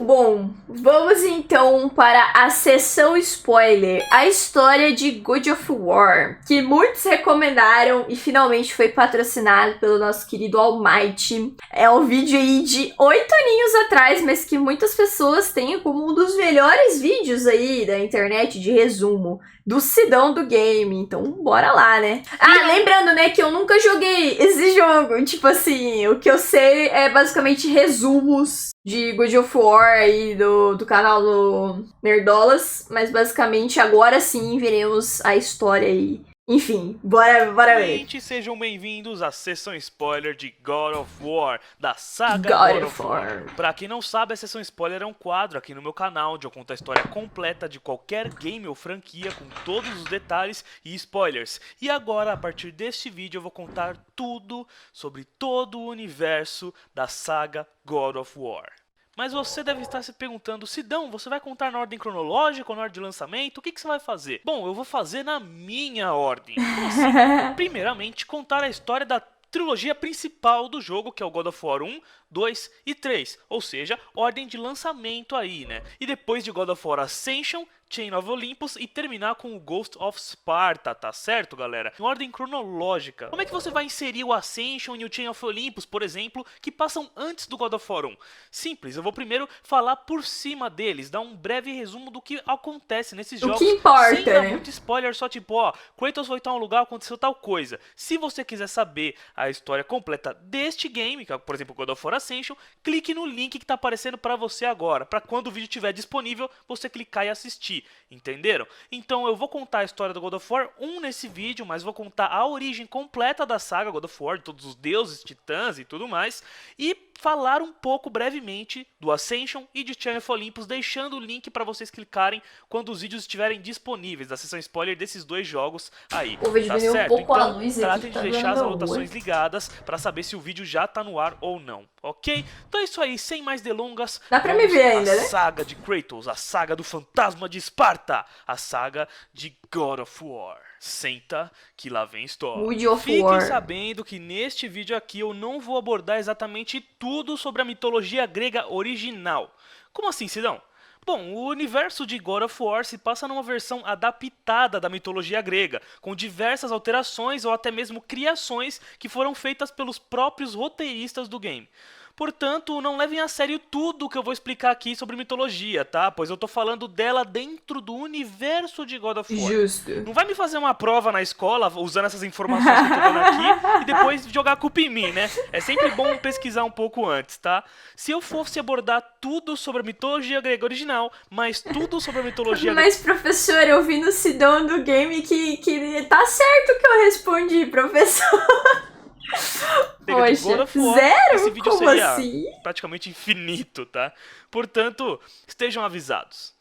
Bom, vamos então para a sessão spoiler, a história de God of War, que muitos recomendaram e finalmente foi patrocinado pelo nosso querido Almighty. É um vídeo aí de 8 aninhos atrás, mas que muitas pessoas têm como um dos melhores vídeos aí da internet de resumo do Sidão do game, então bora lá, né? Ah, lembrando, né, que eu nunca joguei esse jogo, tipo assim, o que eu sei é basicamente resumos de God of War aí do canal do Nerdolas, mas basicamente agora sim veremos a história aí. Enfim, bora ver. Gente, sejam bem-vindos à sessão spoiler de God of War, da saga God of War. Pra quem não sabe, a sessão spoiler é um quadro aqui no meu canal onde eu conto a história completa de qualquer game ou franquia com todos os detalhes e spoilers. E agora, a partir deste vídeo, eu vou contar tudo sobre todo o universo da saga God of War. Mas você deve estar se perguntando, Sidão, você vai contar na ordem cronológica ou na ordem de lançamento? O que você vai fazer? Bom, eu vou fazer na minha ordem. Como assim? Primeiramente, contar a história da trilogia principal do jogo, que é o God of War 1, 2 e 3. Ou seja, ordem de lançamento aí, né? E depois de God of War Ascension, Chain of Olympus e terminar com o Ghost of Sparta, tá certo, galera? Em ordem cronológica. Como é que você vai inserir o Ascension e o Chain of Olympus, por exemplo, que passam antes do God of War 1? Simples, eu vou primeiro falar por cima deles, dar um breve resumo do que acontece nesses jogos. O que importa, sem dar né? muito spoiler, só tipo, ó, Kratos foi tal lugar, aconteceu tal coisa. Se você quiser saber a história completa deste game, que é, por exemplo, God of War Ascension, clique no link que tá aparecendo pra você agora, pra quando o vídeo estiver disponível, você clicar e assistir. Entenderam? Então eu vou contar a história do God of War 1 nesse vídeo, mas vou contar a origem completa da saga God of War, de todos os deuses, titãs e tudo mais, e falar um pouco brevemente do Ascension e de Chain of Olympus, deixando o link para vocês clicarem quando os vídeos estiverem disponíveis, da sessão spoiler desses dois jogos aí. O vídeo tá diminuiu certo? um pouco a Então, luz aqui, tratem tá de deixar as dando anotações ruim. ligadas para saber se o vídeo já tá no ar ou não, ok? Então é isso aí, sem mais delongas, Dá pra me vamos ver ainda, à né? saga de Kratos, a saga do fantasma de Esparta, a saga de God of War. Senta que lá vem história. God of Fiquem War. sabendo que neste vídeo aqui eu não vou abordar exatamente tudo sobre a mitologia grega original. Como assim, Sidão? Bom, o universo de God of War se passa numa versão adaptada da mitologia grega, com diversas alterações ou até mesmo criações que foram feitas pelos próprios roteiristas do game. Portanto, não levem a sério tudo o que eu vou explicar aqui sobre mitologia, tá? Pois eu tô falando dela dentro do universo de God of War. Justo. Não vai me fazer uma prova na escola usando essas informações que eu tô dando aqui e depois jogar a culpa em mim, né? É sempre bom pesquisar um pouco antes, tá? Se eu fosse abordar tudo sobre a mitologia grega original, mas tudo sobre a mitologia grega... Mas, professor, eu vi no Sidão do game que tá certo o que eu respondi, professor. de Poxa, God of War, zero? esse vídeo Como seria assim? praticamente infinito, tá? Portanto, estejam avisados.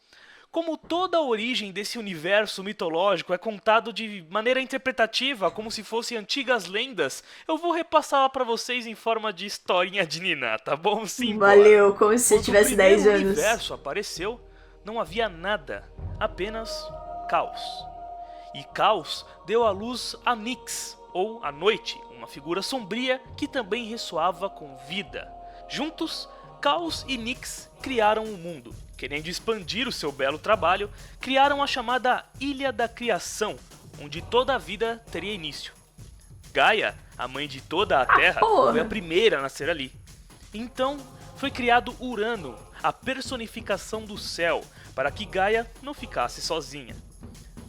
Como toda a origem desse universo mitológico é contado de maneira interpretativa, como se fossem antigas lendas, eu vou repassá-la pra vocês em forma de historinha de Niná, tá bom? Sim, Valeu, como se você Quando tivesse o 10 primeiro anos. universo apareceu, não havia nada, apenas caos. E caos deu à luz a Nyx, ou a Noite, uma figura sombria que também ressoava com vida. Juntos, Caos e Nyx criaram o mundo. Querendo expandir o seu belo trabalho, criaram a chamada Ilha da Criação, onde toda a vida teria início. Gaia, a mãe de toda a Terra, porra. foi a primeira a nascer ali. Então, foi criado Urano, a personificação do céu, para que Gaia não ficasse sozinha.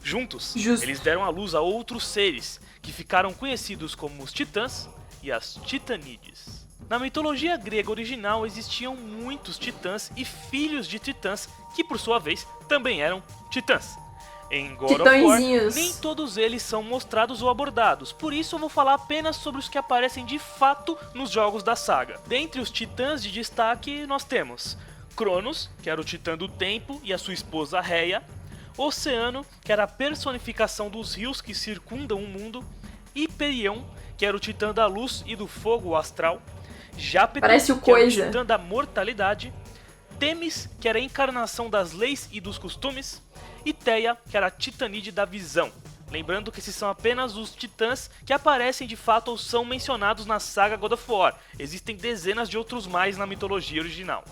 Juntos, Justo. eles deram à luz a outros seres, que ficaram conhecidos como os Titãs e as Titanídees. Na mitologia grega original existiam muitos titãs e filhos de titãs, que por sua vez também eram titãs. Em God of War, Titãozinhos. nem todos eles são mostrados ou abordados, por isso eu vou falar apenas sobre os que aparecem de fato nos jogos da saga. Dentre os titãs de destaque nós temos Cronos, que era o titã do tempo, e a sua esposa Reia, Oceano, que era a personificação dos rios que circundam o mundo, Hiperion, que era o titã da luz e do fogo astral, Jápeto, Parece o que era o Coisa. titã da mortalidade, Temis, que era a encarnação das leis e dos costumes, e Theia, que era a titanídea da visão. Lembrando que esses são apenas os titãs que aparecem de fato ou são mencionados na saga God of War. Existem dezenas de outros mais na mitologia original.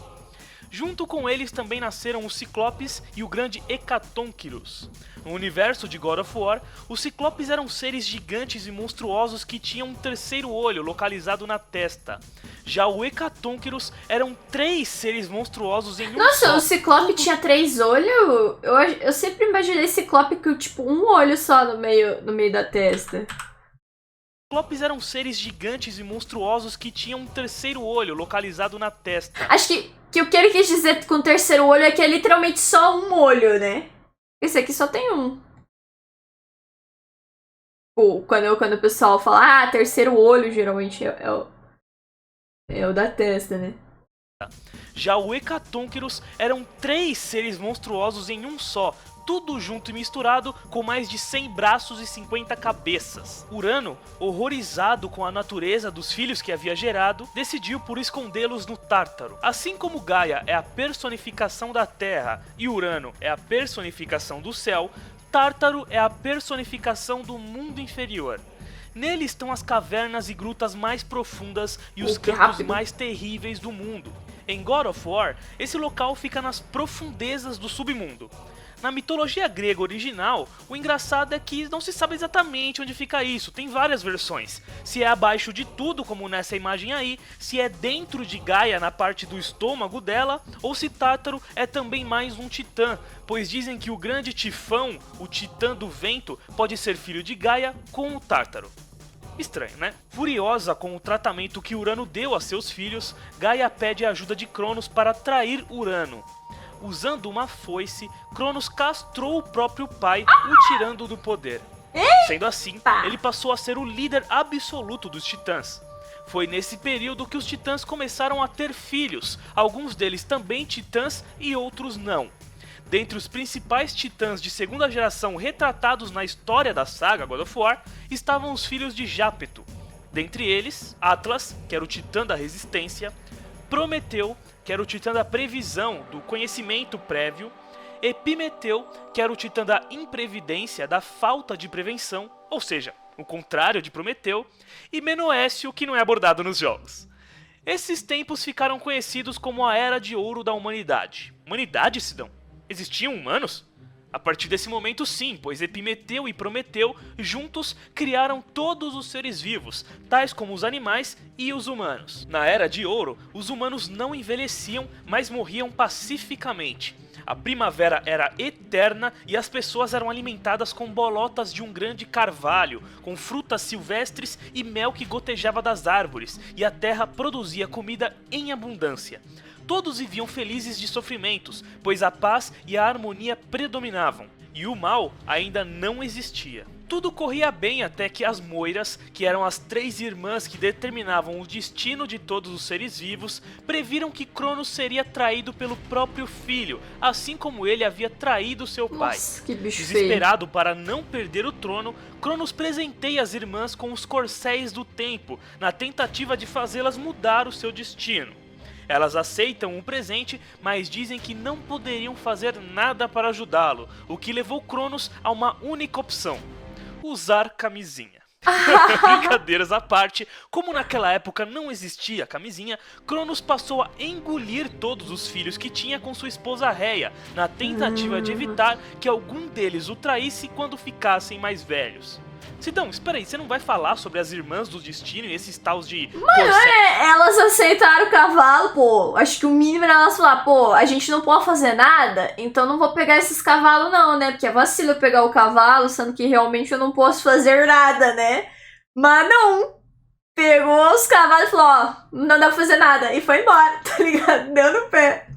Junto com eles também nasceram os Ciclopes e o grande Hecatonquirus. No universo de God of War, os Ciclopes eram seres gigantes e monstruosos que tinham um terceiro olho localizado na testa. Já o Hecatonquirus eram 3 seres monstruosos em um Nossa, só. o Ciclope tinha 3 olhos? Eu sempre imaginei Ciclope com, tipo, um olho só no meio da testa. Ciclopes eram seres gigantes e monstruosos que tinham um terceiro olho localizado na testa. Acho que o que ele quis dizer com o terceiro olho é que é literalmente só um olho, né? Esse aqui só tem um. Pô, quando o pessoal fala, terceiro olho, geralmente é o da testa, né? Já o Hecatonquirus eram 3 seres monstruosos em um só, tudo junto e misturado, com mais de 100 braços e 50 cabeças. Urano, horrorizado com a natureza dos filhos que havia gerado, decidiu por escondê-los no Tártaro. Assim como Gaia é a personificação da Terra e Urano é a personificação do céu, Tártaro é a personificação do mundo inferior. Nele estão as cavernas e grutas mais profundas e os campos mais terríveis do mundo. Em God of War, esse local fica nas profundezas do submundo. Na mitologia grega original, o engraçado é que não se sabe exatamente onde fica isso, tem várias versões. Se é abaixo de tudo, como nessa imagem aí, se é dentro de Gaia na parte do estômago dela, ou se Tártaro é também mais um titã, pois dizem que o grande Tifão, o titã do vento, pode ser filho de Gaia com o Tártaro. Estranho, né? Furiosa com o tratamento que Urano deu a seus filhos, Gaia pede a ajuda de Cronos para trair Urano. Usando uma foice, Cronos castrou o próprio pai, o tirando do poder. Sendo assim, ele passou a ser o líder absoluto dos titãs. Foi nesse período que os titãs começaram a ter filhos, alguns deles também titãs e outros não. Dentre os principais titãs de segunda geração retratados na história da saga God of War, estavam os filhos de Jápeto. Dentre eles, Atlas, que era o titã da resistência, Prometeu, que era o titã da previsão, do conhecimento prévio, Epimeteu, que era o titã da imprevidência, da falta de prevenção, ou seja, o contrário de Prometeu, e Menoécio, que não é abordado nos jogos. Esses tempos ficaram conhecidos como a Era de Ouro da Humanidade. Humanidade, Sidão? Existiam humanos? A partir desse momento sim, pois Epimeteu e Prometeu juntos criaram todos os seres vivos, tais como os animais e os humanos. Na Era de Ouro, os humanos não envelheciam, mas morriam pacificamente. A primavera era eterna e as pessoas eram alimentadas com bolotas de um grande carvalho, com frutas silvestres e mel que gotejava das árvores, e a terra produzia comida em abundância. Todos viviam felizes de sofrimentos, pois a paz e a harmonia predominavam, e o mal ainda não existia. Tudo corria bem até que as Moiras, que eram as 3 irmãs que determinavam o destino de todos os seres vivos, previram que Cronos seria traído pelo próprio filho, assim como ele havia traído seu pai. Nossa, que bicho Desesperado feio. para não perder o trono, Cronos presenteia as irmãs com os corcéis do tempo, na tentativa de fazê-las mudar o seu destino. Elas aceitam o presente, mas dizem que não poderiam fazer nada para ajudá-lo, o que levou Cronos a uma única opção: usar camisinha. Brincadeiras à parte, como naquela época não existia camisinha, Cronos passou a engolir todos os filhos que tinha com sua esposa Reia, na tentativa de evitar que algum deles o traísse quando ficassem mais velhos. Sidão, espera aí, você não vai falar sobre as irmãs do destino e esses taus de... Mano, elas aceitaram o cavalo, pô. Acho que o mínimo era elas falar, pô, a gente não pode fazer nada, então não vou pegar esses cavalos não, né? Porque é vacilo eu pegar o cavalo, sendo que realmente eu não posso fazer nada, né? Mas não. Pegou os cavalos e falou, ó, não dá pra fazer nada. E foi embora, tá ligado? Deu no pé.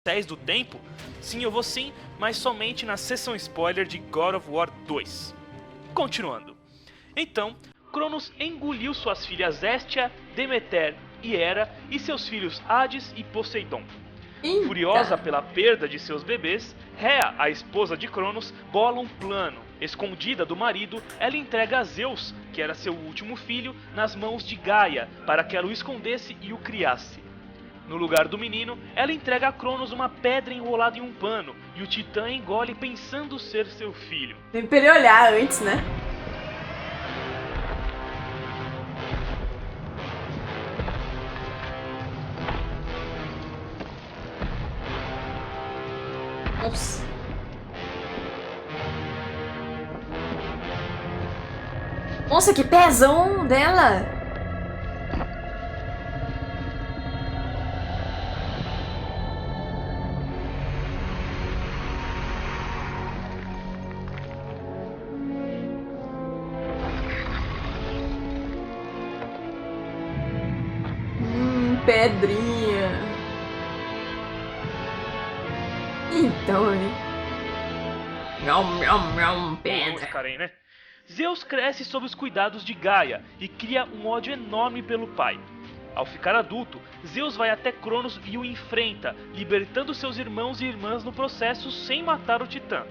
Corcéis do tempo? Sim, eu vou sim, mas somente na sessão spoiler de God of War 2. Continuando. Então, Cronos engoliu suas filhas Hestia, Demeter e Hera e seus filhos Hades e Poseidon. Furiosa pela perda de seus bebês, Rhea, a esposa de Cronos, bola um plano. Escondida do marido, ela entrega a Zeus, que era seu último filho, nas mãos de Gaia, para que ela o escondesse e o criasse. No lugar do menino, ela entrega a Cronos uma pedra enrolada em um pano, e o titã engole pensando ser seu filho. Tem pra ele olhar antes, né? Nossa. Nossa, que pezão dela. Pedrinha. Então, hein? Pedra. Karen, né? Zeus cresce sob os cuidados de Gaia e cria um ódio enorme pelo pai. Ao ficar adulto, Zeus vai até Cronos e o enfrenta, libertando seus irmãos e irmãs no processo sem matar o Titã.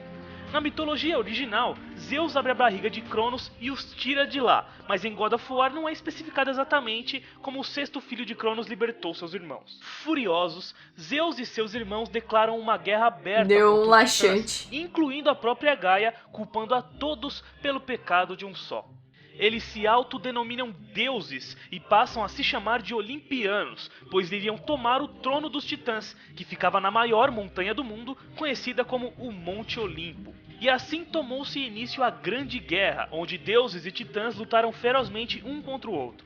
Na mitologia original, Zeus abre a barriga de Cronos e os tira de lá, mas em God of War não é especificado exatamente como o sexto filho de Cronos libertou seus irmãos. Furiosos, Zeus e seus irmãos declaram uma guerra aberta Deu um contra os Titãs, laxante, incluindo a própria Gaia, culpando a todos pelo pecado de um só. Eles se autodenominam deuses e passam a se chamar de Olimpianos, pois iriam tomar o trono dos Titãs, que ficava na maior montanha do mundo, conhecida como o Monte Olimpo. E assim tomou-se início a Grande Guerra, onde deuses e titãs lutaram ferozmente um contra o outro.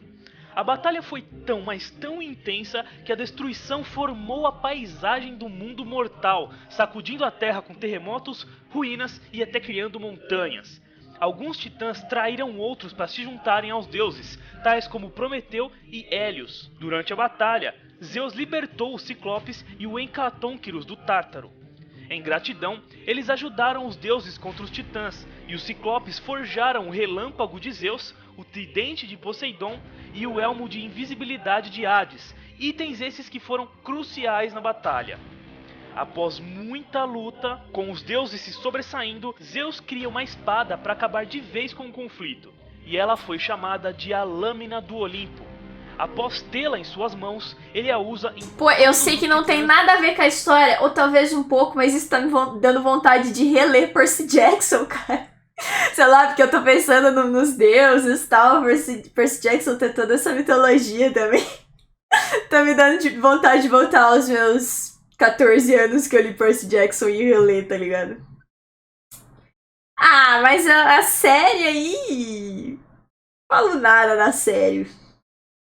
A batalha foi tão, mas tão intensa que a destruição formou a paisagem do mundo mortal, sacudindo a terra com terremotos, ruínas e até criando montanhas. Alguns titãs traíram outros para se juntarem aos deuses, tais como Prometeu e Hélios. Durante a batalha, Zeus libertou os Ciclopes e o Hecatonquirus do Tártaro. Em gratidão, eles ajudaram os deuses contra os titãs, e os Ciclopes forjaram o relâmpago de Zeus, o tridente de Poseidon e o elmo de invisibilidade de Hades, itens esses que foram cruciais na batalha. Após muita luta, com os deuses se sobressaindo, Zeus cria uma espada para acabar de vez com o conflito, e ela foi chamada de a Lâmina do Olimpo. Após tê-la em suas mãos, ele a usa em... Pô, eu sei que não tem nada a ver com a história, ou talvez um pouco, mas isso tá me dando vontade de reler Percy Jackson, cara. Sei lá, porque eu tô pensando nos deuses e tal, Percy Jackson tem toda essa mitologia também. Tá me dando vontade de voltar aos meus 14 anos que eu li Percy Jackson e reler, tá ligado? Ah, mas a série aí... Não falo nada da série.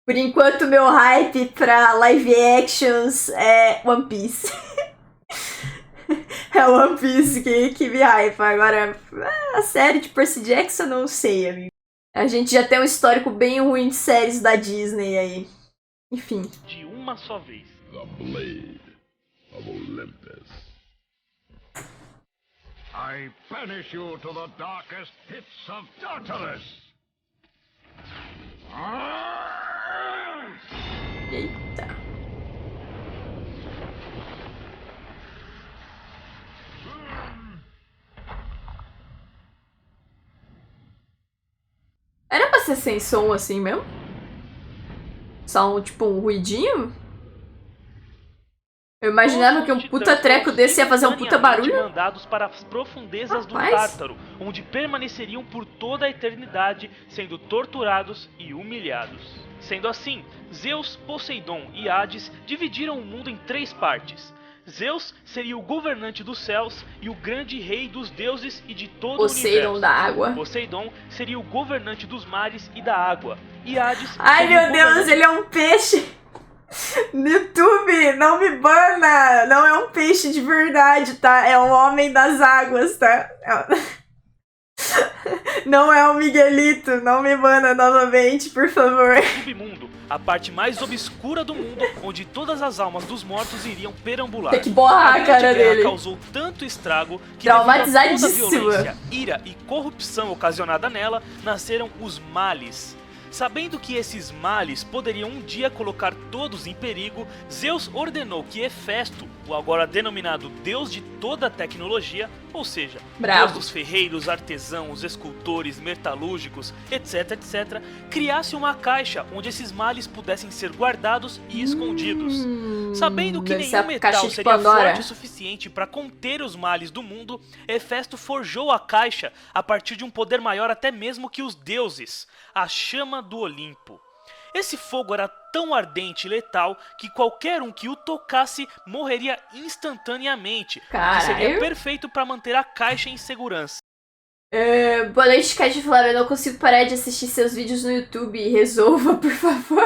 Por enquanto, meu hype pra live actions é One Piece. É One Piece que me hype. Agora, a série de Percy Jackson, não sei, amigo. A gente já tem um histórico bem ruim de séries da Disney aí. Enfim. De uma só vez. The Blade of Olympus. I banish you to the darkest pits of Tartarus. Eita. Era pra ser sem som assim mesmo? Só tipo um ruidinho? Eu imaginava que um puta treco desse ia fazer um puta barulho. Mandados para as profundezas do Tártaro, onde permaneceriam por toda a eternidade, sendo torturados e humilhados. Sendo assim, Zeus, Poseidon e Hades dividiram o mundo em 3 partes. Zeus seria o governante dos céus e o grande rei dos deuses e de todo o universo. Da água. Poseidon seria o governante dos mares e da água. E Hades... Ai meu Deus, ele é um peixe! No YouTube, não me bana! Não é um peixe de verdade, tá? É um homem das águas, tá? Não é o Miguelito, não me bana novamente, por favor. Submundo, a parte mais obscura do mundo, onde todas as almas dos mortos iriam perambular. Tem que borrar a cara dele. Causou tanto estrago que traumatizadíssima. Toda a violência, ira e corrupção ocasionada nela, nasceram os males. Sabendo que esses males poderiam um dia colocar todos em perigo, Zeus ordenou que Hefesto, o agora denominado deus de toda a tecnologia, ou seja, deus dos ferreiros, artesãos, escultores, metalúrgicos, etc, criasse uma caixa onde esses males pudessem ser guardados e escondidos. Sabendo que nenhum metal seria forte o suficiente para conter os males do mundo, Hefesto forjou a caixa a partir de um poder maior até mesmo que os deuses, a chama do Olimpo. Esse fogo era tão ardente e letal que qualquer um que o tocasse morreria instantaneamente, o que seria perfeito para manter a caixa em segurança. Boa noite, Cat Flávia. Eu não consigo parar de assistir seus vídeos no YouTube. Resolva, por favor.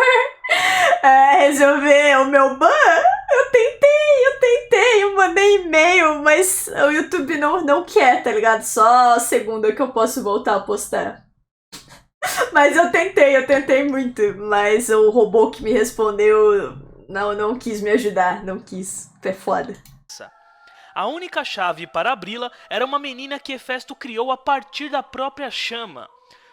Resolver o meu ban? Eu tentei. Eu mandei e-mail, mas o YouTube não quer, tá ligado? Só segunda que eu posso voltar a postar. Mas eu tentei muito. Mas o robô que me respondeu não quis me ajudar. Não quis. É foda. A única chave para abri-la era uma menina que Hefesto criou a partir da própria chama.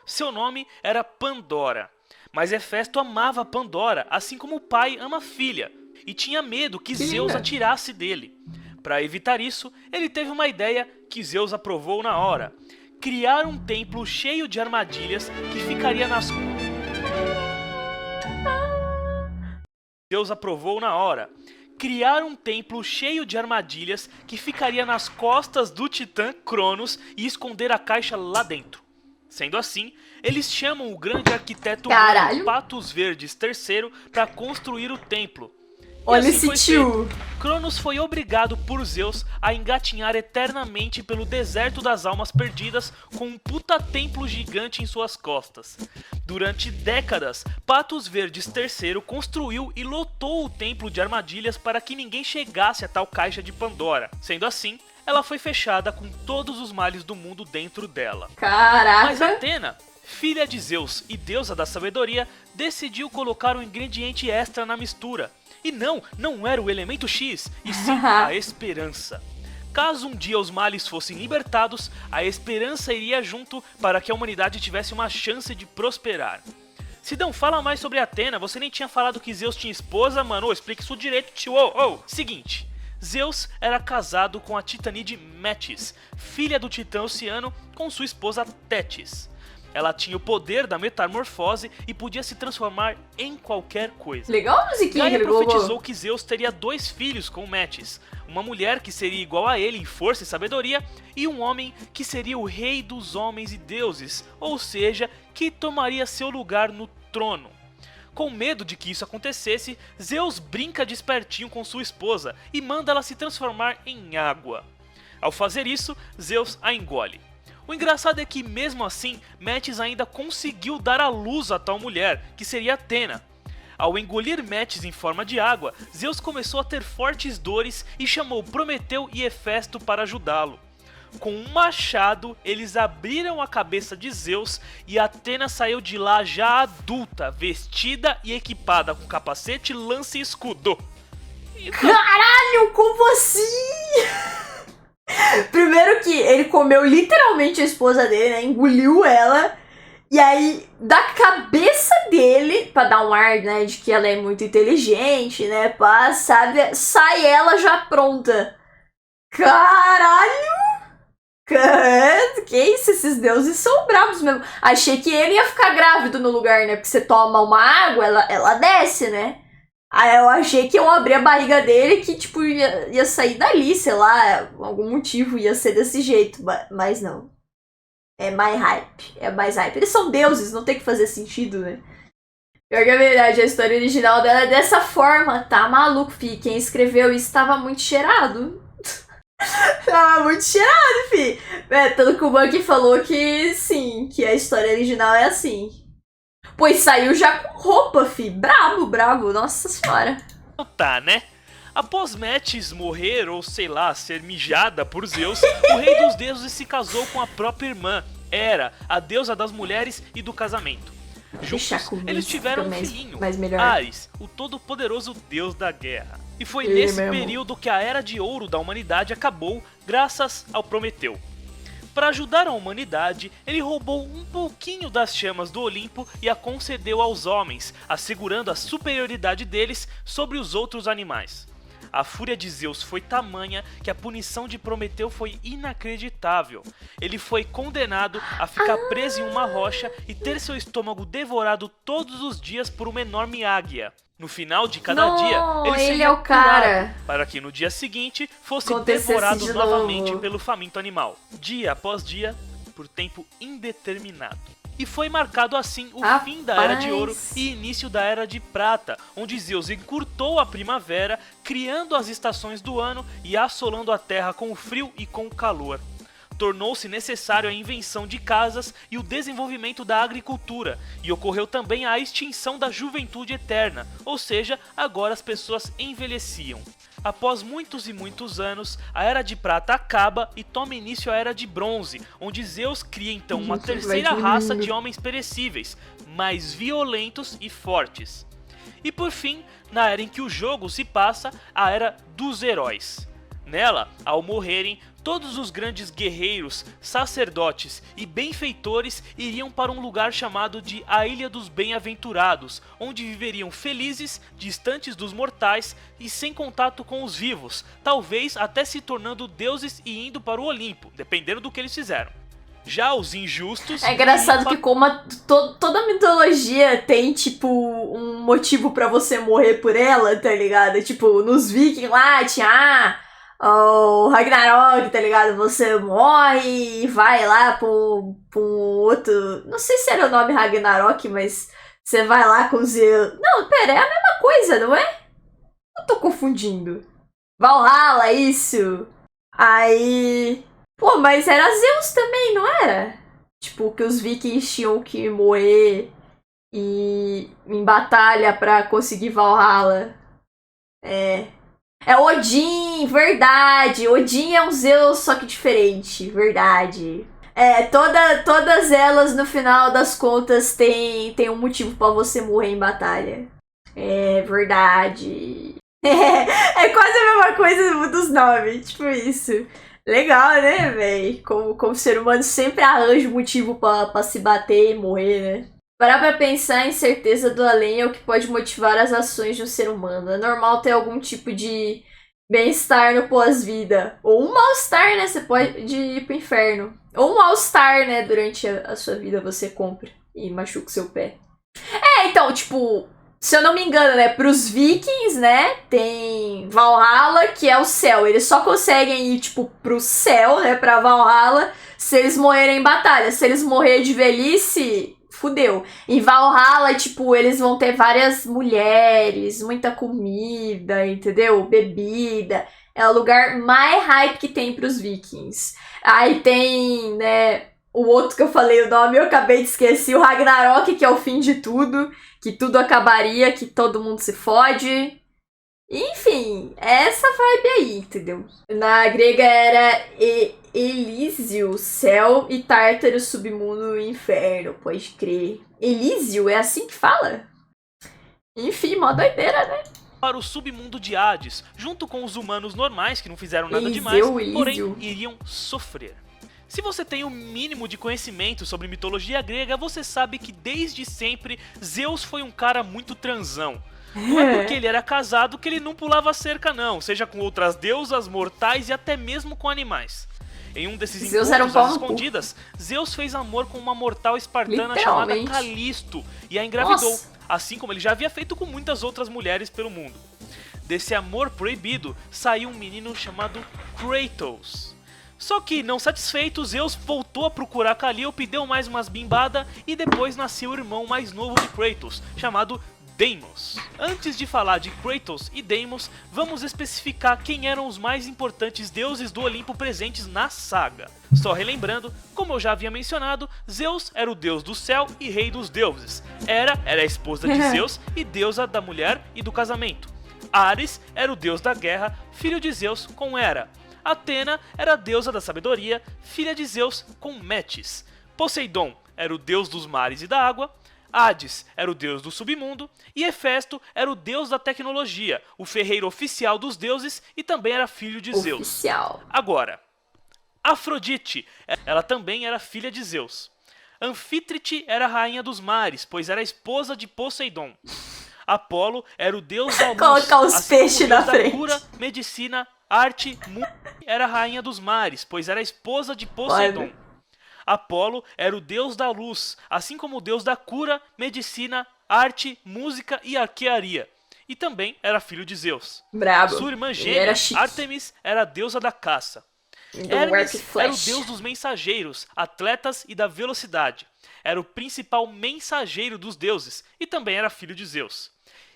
Seu nome era Pandora. Mas Hefesto amava Pandora, assim como o pai ama a filha, e tinha medo que Zeus a tirasse dele. Para evitar isso, ele teve uma ideia que Zeus aprovou na hora: criar um templo cheio de armadilhas que ficaria nas... Zeus aprovou na hora. Criar um templo cheio de armadilhas que ficaria nas costas do titã Cronos e esconder a caixa lá dentro. Sendo assim, eles chamam o grande arquiteto Patos Verdes III para construir o templo. Olha esse tio! Cronos foi obrigado por Zeus a engatinhar eternamente pelo deserto das almas perdidas com um puta templo gigante em suas costas. Durante décadas, Patos Verdes III construiu e lotou o templo de armadilhas para que ninguém chegasse a tal caixa de Pandora. Sendo assim, ela foi fechada com todos os males do mundo dentro dela. Caraca! Mas Atena, filha de Zeus e deusa da sabedoria, decidiu colocar um ingrediente extra na mistura. E não era o elemento X, e sim a esperança. Caso um dia os males fossem libertados, a esperança iria junto para que a humanidade tivesse uma chance de prosperar. Sidão, fala mais sobre Atena, você nem tinha falado que Zeus tinha esposa, mano, explique isso direito, tio. Seguinte, Zeus era casado com a titanide Metis, filha do titã Oceano, com sua esposa Tétis. Ela tinha o poder da metamorfose e podia se transformar em qualquer coisa. Legal a musiquinha. Gaia profetizou que Zeus teria 2 filhos com Metis, uma mulher que seria igual a ele em força e sabedoria, e um homem que seria o rei dos homens e deuses, ou seja, que tomaria seu lugar no trono. Com medo de que isso acontecesse, Zeus brinca de espertinho com sua esposa e manda ela se transformar em água. Ao fazer isso, Zeus a engole. O engraçado é que, mesmo assim, Metis ainda conseguiu dar à luz a tal mulher, que seria Atena. Ao engolir Metis em forma de água, Zeus começou a ter fortes dores e chamou Prometeu e Hefesto para ajudá-lo. Com um machado, eles abriram a cabeça de Zeus e Atena saiu de lá já adulta, vestida e equipada com capacete, lança e escudo. Caralho, como assim? Primeiro que ele comeu literalmente a esposa dele, né? Engoliu ela. E aí, da cabeça dele, pra dar um ar, né, de que ela é muito inteligente, né, pá, sabe, sai ela já pronta. Caralho! Que isso, esses deuses são bravos mesmo. Achei que ele ia ficar grávido no lugar, né, porque você toma uma água, ela desce, né. Aí eu achei que iam abrir a barriga dele, que tipo, ia sair dali, sei lá, algum motivo ia ser desse jeito, mas não. É mais hype, Eles são deuses, não tem que fazer sentido, né? Pior que é verdade, a história original dela é dessa forma, tá maluco, fi. Quem escreveu isso tava muito cheirado. Tava muito cheirado, fi. Tanto que o Bucky falou que sim, que a história original é assim. Pois saiu já com roupa, fi. Bravo, nossa senhora. Tá, né? Após Metis morrer, ou sei lá, ser mijada por Zeus, o rei dos deuses se casou com a própria irmã, Hera, a deusa das mulheres e do casamento. Juntos, eles tiveram um filhinho, Ares, o todo-poderoso deus da guerra. E foi nesse período que a Era de Ouro da humanidade acabou, graças ao Prometeu. Para ajudar a humanidade, ele roubou um pouquinho das chamas do Olimpo e a concedeu aos homens, assegurando a superioridade deles sobre os outros animais. A fúria de Zeus foi tamanha que a punição de Prometeu foi inacreditável. Ele foi condenado a ficar preso em uma rocha e ter seu estômago devorado todos os dias por uma enorme águia. No final de cada dia, ele seria curado, para que no dia seguinte fosse devorado novamente pelo faminto animal, dia após dia, por tempo indeterminado. E foi marcado assim o fim da Era de Ouro e início da Era de Prata, onde Zeus encurtou a primavera, criando as estações do ano e assolando a terra com o frio e com o calor. Tornou-se necessário a invenção de casas e o desenvolvimento da agricultura, e ocorreu também a extinção da juventude eterna, ou seja, agora as pessoas envelheciam. Após muitos e muitos anos, a Era de Prata acaba e toma início a Era de Bronze, onde Zeus cria então uma terceira raça de homens perecíveis, mais violentos e fortes. E por fim, na era em que o jogo se passa, a Era dos Heróis. Nela, ao morrerem, todos os grandes guerreiros, sacerdotes e benfeitores iriam para um lugar chamado de a Ilha dos Bem-Aventurados, onde viveriam felizes, distantes dos mortais e sem contato com os vivos, talvez até se tornando deuses e indo para o Olimpo, dependendo do que eles fizeram. Já os injustos... É engraçado que como toda mitologia tem, tipo, um motivo pra você morrer por ela, tá ligado? Tipo, nos Vikings lá tinha... o Ragnarok, tá ligado? Você morre e vai lá pra um outro... Não sei se era o nome Ragnarok, mas você vai lá com Zeus... Não, pera, é a mesma coisa, não é? Eu tô confundindo. Valhalla, isso. Aí... Pô, mas era Zeus também, não era? Tipo, que os vikings tinham que morrer em batalha pra conseguir Valhalla. É Odin, verdade. Odin é um Zeus, só que diferente, verdade. Todas elas, no final das contas, tem um motivo pra você morrer em batalha. É verdade. É quase a mesma coisa dos nomes, tipo isso. Legal, né, véi? Como o ser humano sempre arranja um motivo pra se bater e morrer, né? Parar pra pensar em certeza do além é o que pode motivar as ações de um ser humano. É normal ter algum tipo de bem-estar no pós-vida. Ou um mal-estar, né? Você pode ir pro inferno. Ou um mal-estar, né? Durante a sua vida você compra e machuca o seu pé. Então, tipo... Se eu não me engano, né, pros vikings, né, tem Valhalla, que é o céu. Eles só conseguem ir, tipo, pro céu, né, pra Valhalla, se eles morrerem em batalha. Se eles morrerem de velhice, fudeu. Em Valhalla, tipo, eles vão ter várias mulheres, muita comida, entendeu? Bebida. É o lugar mais hype que tem pros vikings. Aí tem, né... O outro que eu falei o nome, eu acabei de esquecer. O Ragnarok, que é o fim de tudo. Que tudo acabaria, que todo mundo se fode. Enfim, essa vibe aí, entendeu? Na grega era Elísio, céu, e Tártaro, submundo e inferno, pode crer. Elísio, é assim que fala? Enfim, mó doideira, né? Para o submundo de Hades, junto com os humanos normais que não fizeram nada demais, porém iriam sofrer. Se você tem o mínimo de conhecimento sobre mitologia grega, você sabe que desde sempre Zeus foi um cara muito transão. Não é porque ele era casado que ele não pulava cerca não, seja com outras deusas, mortais e até mesmo com animais. Em um desses encontros às escondidas, Zeus fez amor com uma mortal espartana chamada Calisto e a engravidou, assim como ele já havia feito com muitas outras mulheres pelo mundo. Desse amor proibido saiu um menino chamado Kratos. Só que, não satisfeito, Zeus voltou a procurar Calliope, deu mais umas bimbadas e depois nasceu o irmão mais novo de Kratos, chamado Deimos. Antes de falar de Kratos e Deimos, vamos especificar quem eram os mais importantes deuses do Olimpo presentes na saga. Só relembrando, como eu já havia mencionado, Zeus era o deus do céu e rei dos deuses. Hera era a esposa de Zeus e deusa da mulher e do casamento. Ares era o deus da guerra, filho de Zeus com Hera. Atena era a deusa da sabedoria, filha de Zeus com Metis. Poseidon era o deus dos mares e da água. Hades era o deus do submundo. E Hefesto era o deus da tecnologia, o ferreiro oficial dos deuses e também era filho de Zeus. Agora, Afrodite, ela também era filha de Zeus. Anfítrite era a rainha dos mares, pois era a esposa de Poseidon. Apolo era o deus da luz, colocar os peixes na frente. Da cura, medicina, arte, era a rainha dos mares, pois era a esposa de Poseidon. Apolo era o deus da luz, assim como o deus da cura, medicina, arte, música e arquearia. E também era filho de Zeus. Brabo. Sua irmã gêmea, Ártemis, era a deusa da caça. Hermes era o deus dos mensageiros, atletas e da velocidade. Era o principal mensageiro dos deuses e também era filho de Zeus.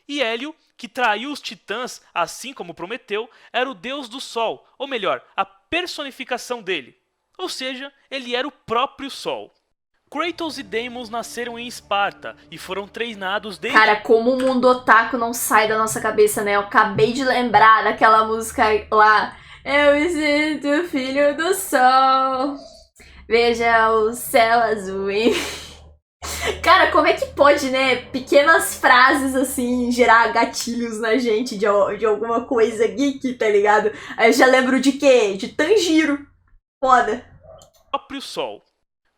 E Hélio, que traiu os titãs, assim como Prometeu, era o deus do sol, ou melhor, a personificação dele. Ou seja, ele era o próprio sol. Kratos e Deimos nasceram em Esparta e foram treinados desde... Cara, como o mundo otaku não sai da nossa cabeça, né? Eu acabei de lembrar daquela música lá. Eu me sinto filho do sol. Veja o céu azul, hein? Cara, como é que pode, né? Pequenas frases assim gerar gatilhos na gente de alguma coisa geek, tá ligado? Aí eu já lembro de quê? De Tanjiro. Foda. Próprio sol.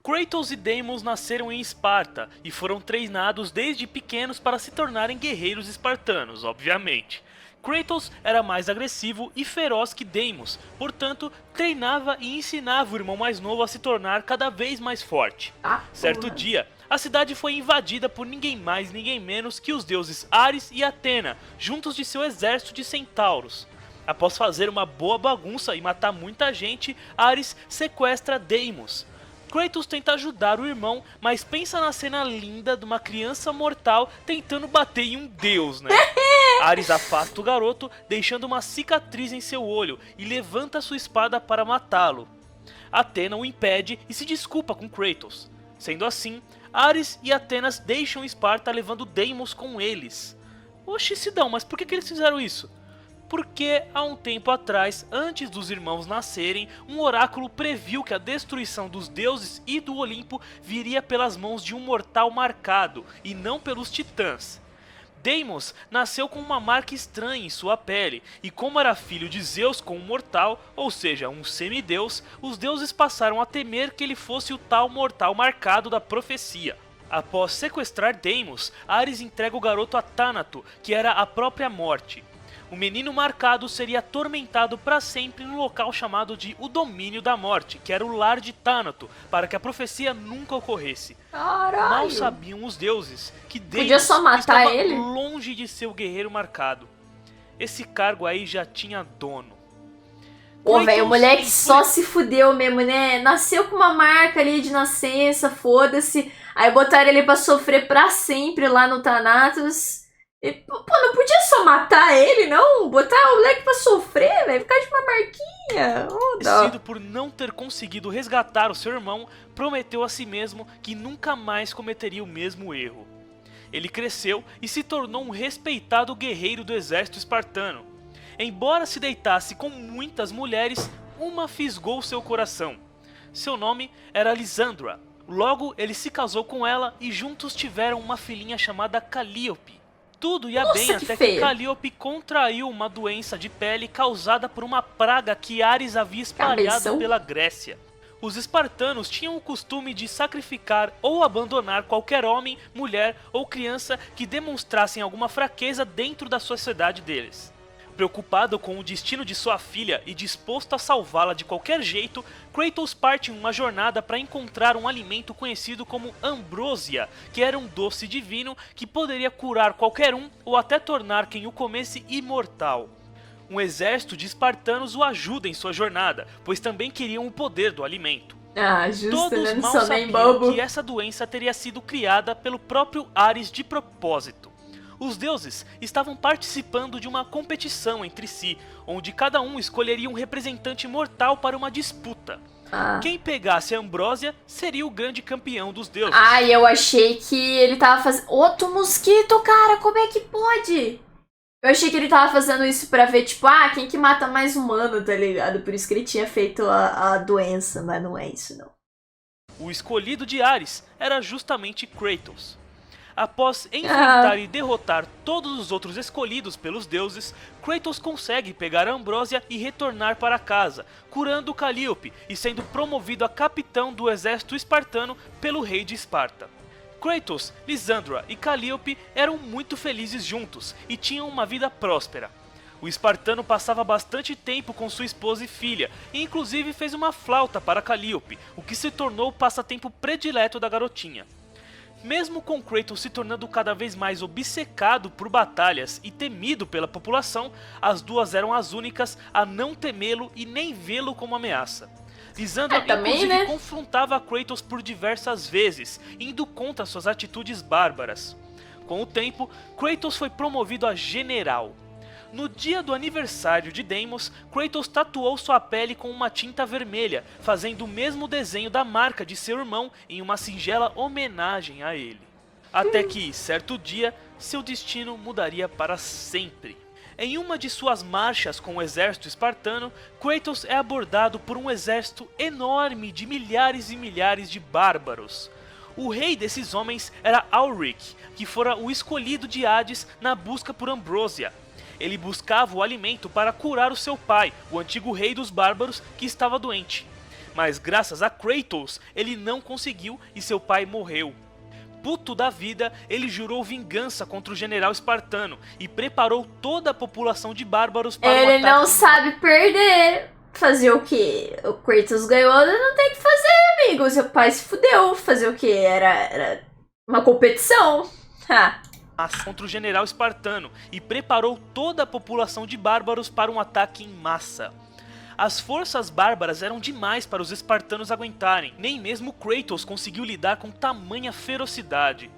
Kratos e Deimos nasceram em Esparta e foram treinados desde pequenos para se tornarem guerreiros espartanos, obviamente. Kratos era mais agressivo e feroz que Deimos, portanto, treinava e ensinava o irmão mais novo a se tornar cada vez mais forte. Certo dia, a cidade foi invadida por ninguém mais ninguém menos que os deuses Ares e Atena, juntos de seu exército de centauros. Após fazer uma boa bagunça e matar muita gente, Ares sequestra Deimos. Kratos tenta ajudar o irmão, mas pensa na cena linda de uma criança mortal tentando bater em um deus, né? Ares afasta o garoto, deixando uma cicatriz em seu olho e levanta sua espada para matá-lo. Atena o impede e se desculpa com Kratos. Sendo assim, Ares e Atenas deixam Esparta levando Deimos com eles. Oxi, Sidão, mas por que eles fizeram isso? Porque há um tempo atrás, antes dos irmãos nascerem, um oráculo previu que a destruição dos deuses e do Olimpo viria pelas mãos de um mortal marcado, e não pelos titãs. Deimos nasceu com uma marca estranha em sua pele, e como era filho de Zeus com um mortal, ou seja, um semideus, os deuses passaram a temer que ele fosse o tal mortal marcado da profecia. Após sequestrar Deimos, Ares entrega o garoto a Thanato, que era a própria morte. O menino marcado seria atormentado para sempre no local chamado de O Domínio da Morte, que era o lar de Thanato, para que a profecia nunca ocorresse. Caralho. Mal sabiam os deuses que Podia só matar estava ele? longe de ser o guerreiro marcado. Esse cargo aí já tinha dono. Pô, velho, o moleque só se fudeu mesmo, né? Nasceu com uma marca ali de nascença, foda-se. Aí botaram ele pra sofrer pra sempre lá no Thanatos. E, pô, não podia só matar ele, não? Botar o moleque pra sofrer, velho? Ficar de uma marquinha. Conhecido por não ter conseguido resgatar o seu irmão, prometeu a si mesmo que nunca mais cometeria o mesmo erro. Ele cresceu e se tornou um respeitado guerreiro do exército espartano. Embora se deitasse com muitas mulheres, uma fisgou seu coração. Seu nome era Lisandra. Logo, ele se casou com ela e juntos tiveram uma filhinha chamada Calliope. Tudo ia bem até que Calliope contraiu uma doença de pele causada por uma praga que Ares havia espalhado pela Grécia. Os espartanos tinham o costume de sacrificar ou abandonar qualquer homem, mulher ou criança que demonstrassem alguma fraqueza dentro da sociedade deles. Preocupado com o destino de sua filha e disposto a salvá-la de qualquer jeito, Kratos parte em uma jornada para encontrar um alimento conhecido como ambrósia, que era um doce divino que poderia curar qualquer um ou até tornar quem o comesse imortal. Um exército de espartanos o ajuda em sua jornada, pois também queriam o poder do alimento. Justo, Todos né? mal Não sabiam que essa doença teria sido criada pelo próprio Ares de propósito. Os deuses estavam participando de uma competição entre si, onde cada um escolheria um representante mortal para uma disputa. Quem pegasse a ambrósia seria o grande campeão dos deuses. Eu achei que ele tava fazendo... Outro mosquito, cara, como é que pode? Eu achei que ele tava fazendo isso pra ver, tipo, quem que mata mais humano, tá ligado? Por isso que ele tinha feito a doença, mas não é isso, não. O escolhido de Ares era justamente Kratos. Após enfrentar e derrotar todos os outros escolhidos pelos deuses, Kratos consegue pegar a ambrósia e retornar para casa, curando Calliope e sendo promovido a capitão do exército espartano pelo rei de Esparta. Kratos, Lisandra e Calliope eram muito felizes juntos e tinham uma vida próspera. O espartano passava bastante tempo com sua esposa e filha, e inclusive fez uma flauta para Calliope, o que se tornou o passatempo predileto da garotinha. Mesmo com Kratos se tornando cada vez mais obcecado por batalhas e temido pela população, as duas eram as únicas a não temê-lo e nem vê-lo como ameaça. Lisandra inclusive confrontava Kratos por diversas vezes, indo contra suas atitudes bárbaras. Com o tempo, Kratos foi promovido a general. No dia do aniversário de Deimos, Kratos tatuou sua pele com uma tinta vermelha, fazendo o mesmo desenho da marca de seu irmão em uma singela homenagem a ele. Até que, certo dia, seu destino mudaria para sempre. Em uma de suas marchas com o exército espartano, Kratos é abordado por um exército enorme de milhares e milhares de bárbaros. O rei desses homens era Auric, que fora o escolhido de Hades na busca por Ambrosia. Ele buscava o alimento para curar o seu pai, o antigo rei dos bárbaros, que estava doente. Mas graças a Kratos, ele não conseguiu e seu pai morreu. Puto da vida, ele jurou vingança contra o general espartano e preparou toda a população de bárbaros para Ele não sabe perder. Fazer o quê? O Kratos ganhou, não tem o que fazer, amigo. Seu pai se fudeu. Fazer o quê? Era uma competição. Contra o general espartano e preparou toda a população de bárbaros para um ataque em massa. As forças bárbaras eram demais para os espartanos aguentarem, nem mesmo Kratos conseguiu lidar com tamanha ferocidade.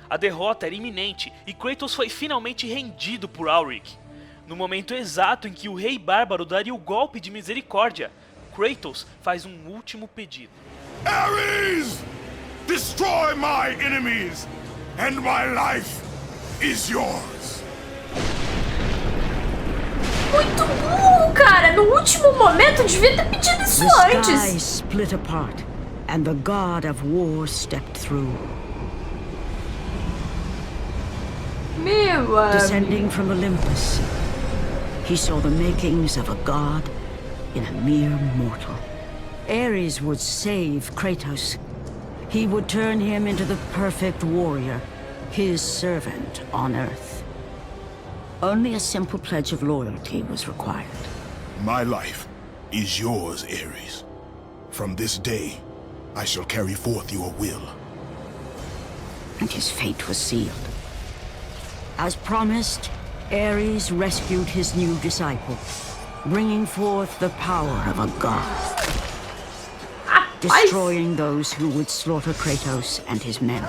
A derrota era iminente e Kratos foi finalmente rendido por Auric. No momento exato em que o rei bárbaro daria o golpe de misericórdia, Kratos faz um último pedido. Ares! Destroy my enemies, and my life is yours. Muito burro, cara. No último momento devia ter pedido isso antes. The sky split apart, and the god of war stepped through. Meu Descending from Olympus, he saw the makings of a god in a mere mortal. Ares would save Kratos. He would turn him into the perfect warrior, his servant on Earth. Only a simple pledge of loyalty was required. My life is yours, Ares. From this day, I shall carry forth your will. And his fate was sealed. As promised, Ares rescued his new disciple, bringing forth the power of a god, destroying those who would slaughter Kratos and his men.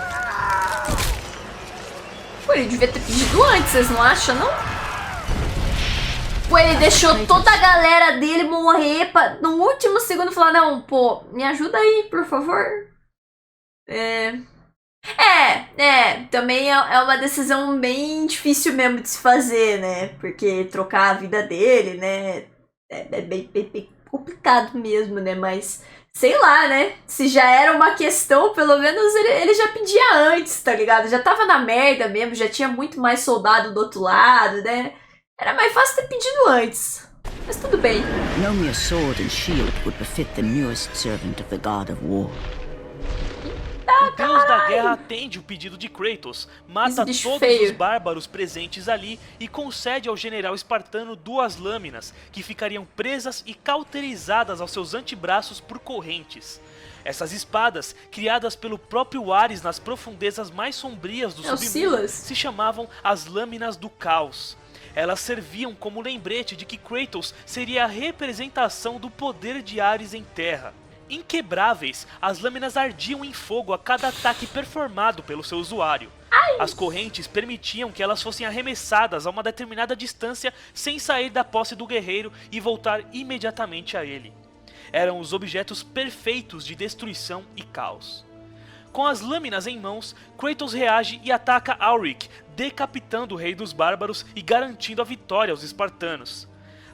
Pô, ele devia ter pedido antes, vocês não acham, não? Pô, ele deixou toda a galera dele morrer pra, no último segundo, falar, não, pô, me ajuda aí, por favor. Também é uma decisão bem difícil mesmo de se fazer, né? Porque trocar a vida dele, né? É bem complicado mesmo, né? Mas, sei lá, né? Se já era uma questão, pelo menos ele já pedia antes, tá ligado? Já tava na merda mesmo, já tinha muito mais soldado do outro lado, né? Era mais fácil ter pedido antes. Mas tudo bem. No mere sword and shield would befit the newest servant of the god of war. O deus da guerra atende o pedido de Kratos, mata todos os bárbaros presentes ali e concede ao general espartano 2 lâminas, que ficariam presas e cauterizadas aos seus antebraços por correntes. Essas espadas, criadas pelo próprio Ares nas profundezas mais sombrias do submundo, se chamavam as Lâminas do Caos. Elas serviam como lembrete de que Kratos seria a representação do poder de Ares em terra. Inquebráveis, as lâminas ardiam em fogo a cada ataque performado pelo seu usuário. As correntes permitiam que elas fossem arremessadas a uma determinada distância sem sair da posse do guerreiro e voltar imediatamente a ele. Eram os objetos perfeitos de destruição e caos. Com as lâminas em mãos, Kratos reage e ataca Auric, decapitando o rei dos bárbaros e garantindo a vitória aos espartanos.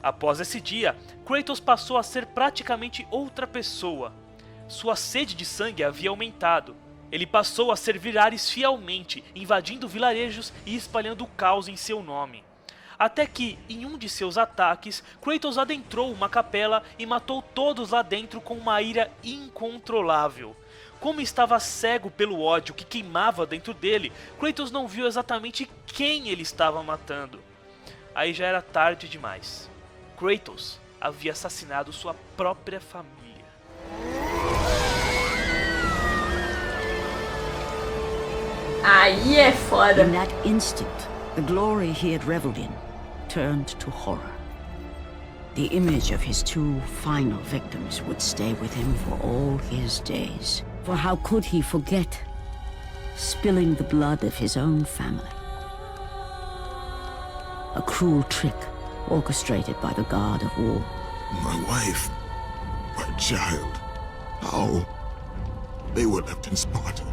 Após esse dia, Kratos passou a ser praticamente outra pessoa. Sua sede de sangue havia aumentado. Ele passou a servir Ares fielmente, invadindo vilarejos e espalhando o caos em seu nome. Até que, em um de seus ataques, Kratos adentrou uma capela e matou todos lá dentro com uma ira incontrolável. Como estava cego pelo ódio que queimava dentro dele, Kratos não viu exatamente quem ele estava matando. Aí já era tarde demais. Kratos havia assassinado sua própria família. Aí é foda. In that instant, the glory he had reveled in turned to horror. The image of his two final victims would stay with him for all his days. For how could he forget spilling the blood of his own family? A cruel trick orchestrated by the god of war. My wife, my child, how? They were left in Sparta.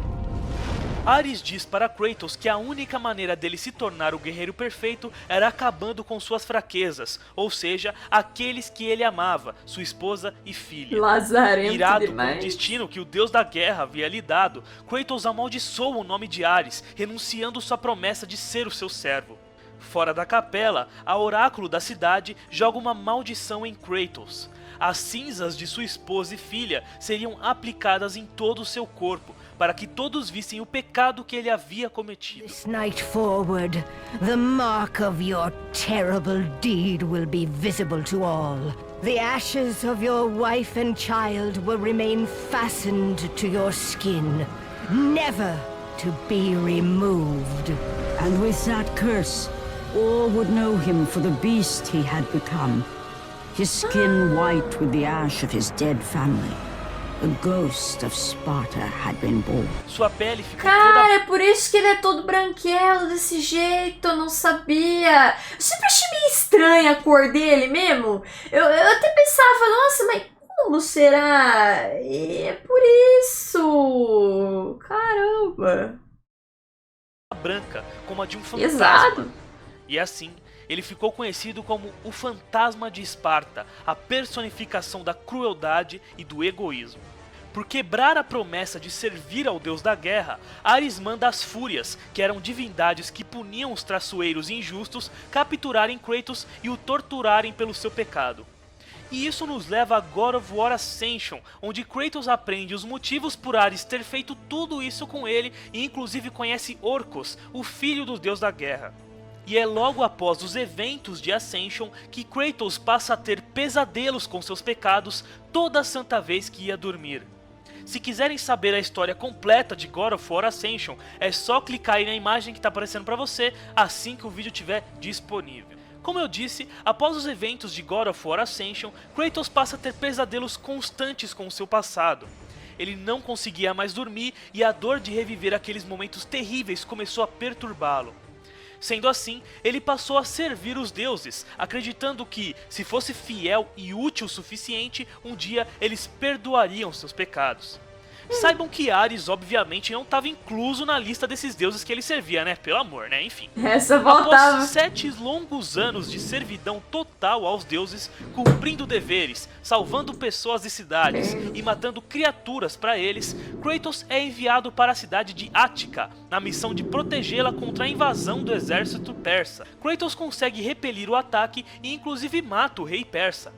Ares diz para Kratos que a única maneira dele se tornar o guerreiro perfeito era acabando com suas fraquezas, ou seja, aqueles que ele amava, sua esposa e filha. Lazarento Irado demais. com o destino que o deus da guerra havia lhe dado, Kratos amaldiçoa o nome de Ares, renunciando sua promessa de ser o seu servo. Fora da capela, a oráculo da cidade joga uma maldição em Kratos. As cinzas de sua esposa e filha seriam aplicadas em todo o seu corpo, para que todos vissem o pecado que ele havia cometido. This night forward, the mark of your terrible deed will be visible to all. The ashes of your wife and child will remain fastened to your skin, never to be removed. And with that curse, all would know him for the beast he had become. His skin white with the ash of his dead family. The ghost of Sparta had been born. Sua pele ficou Cara, toda... é por isso que ele é todo branquelo desse jeito, eu não sabia. Eu sempre achei meio estranha a cor dele mesmo. Eu até pensava, nossa, mas como será? E é por isso. Caramba. branca, como a de um fantasma. Exato. E assim, ele ficou conhecido como o Fantasma de Esparta, a personificação da crueldade e do egoísmo. Por quebrar a promessa de servir ao deus da guerra, Ares manda as Fúrias, que eram divindades que puniam os traiçoeiros injustos, capturarem Kratos e o torturarem pelo seu pecado. E isso nos leva a God of War Ascension, onde Kratos aprende os motivos por Ares ter feito tudo isso com ele e inclusive conhece Orcos, o filho do deus da guerra. E é logo após os eventos de Ascension que Kratos passa a ter pesadelos com seus pecados toda santa vez que ia dormir. Se quiserem saber a história completa de God of War Ascension, é só clicar aí na imagem que está aparecendo para você assim que o vídeo estiver disponível. Como eu disse, após os eventos de God of War Ascension, Kratos passa a ter pesadelos constantes com o seu passado. Ele não conseguia mais dormir e a dor de reviver aqueles momentos terríveis começou a perturbá-lo. Sendo assim, ele passou a servir os deuses, acreditando que, se fosse fiel e útil o suficiente, um dia eles perdoariam seus pecados. Saibam que Ares, obviamente, não estava incluso na lista desses deuses que ele servia, né? Pelo amor, né? Enfim. Essa voltava. Após 7 longos anos de servidão total aos deuses, cumprindo deveres, salvando pessoas e cidades e matando criaturas para eles, Kratos é enviado para a cidade de Ática, na missão de protegê-la contra a invasão do exército persa. Kratos consegue repelir o ataque e inclusive mata o rei persa.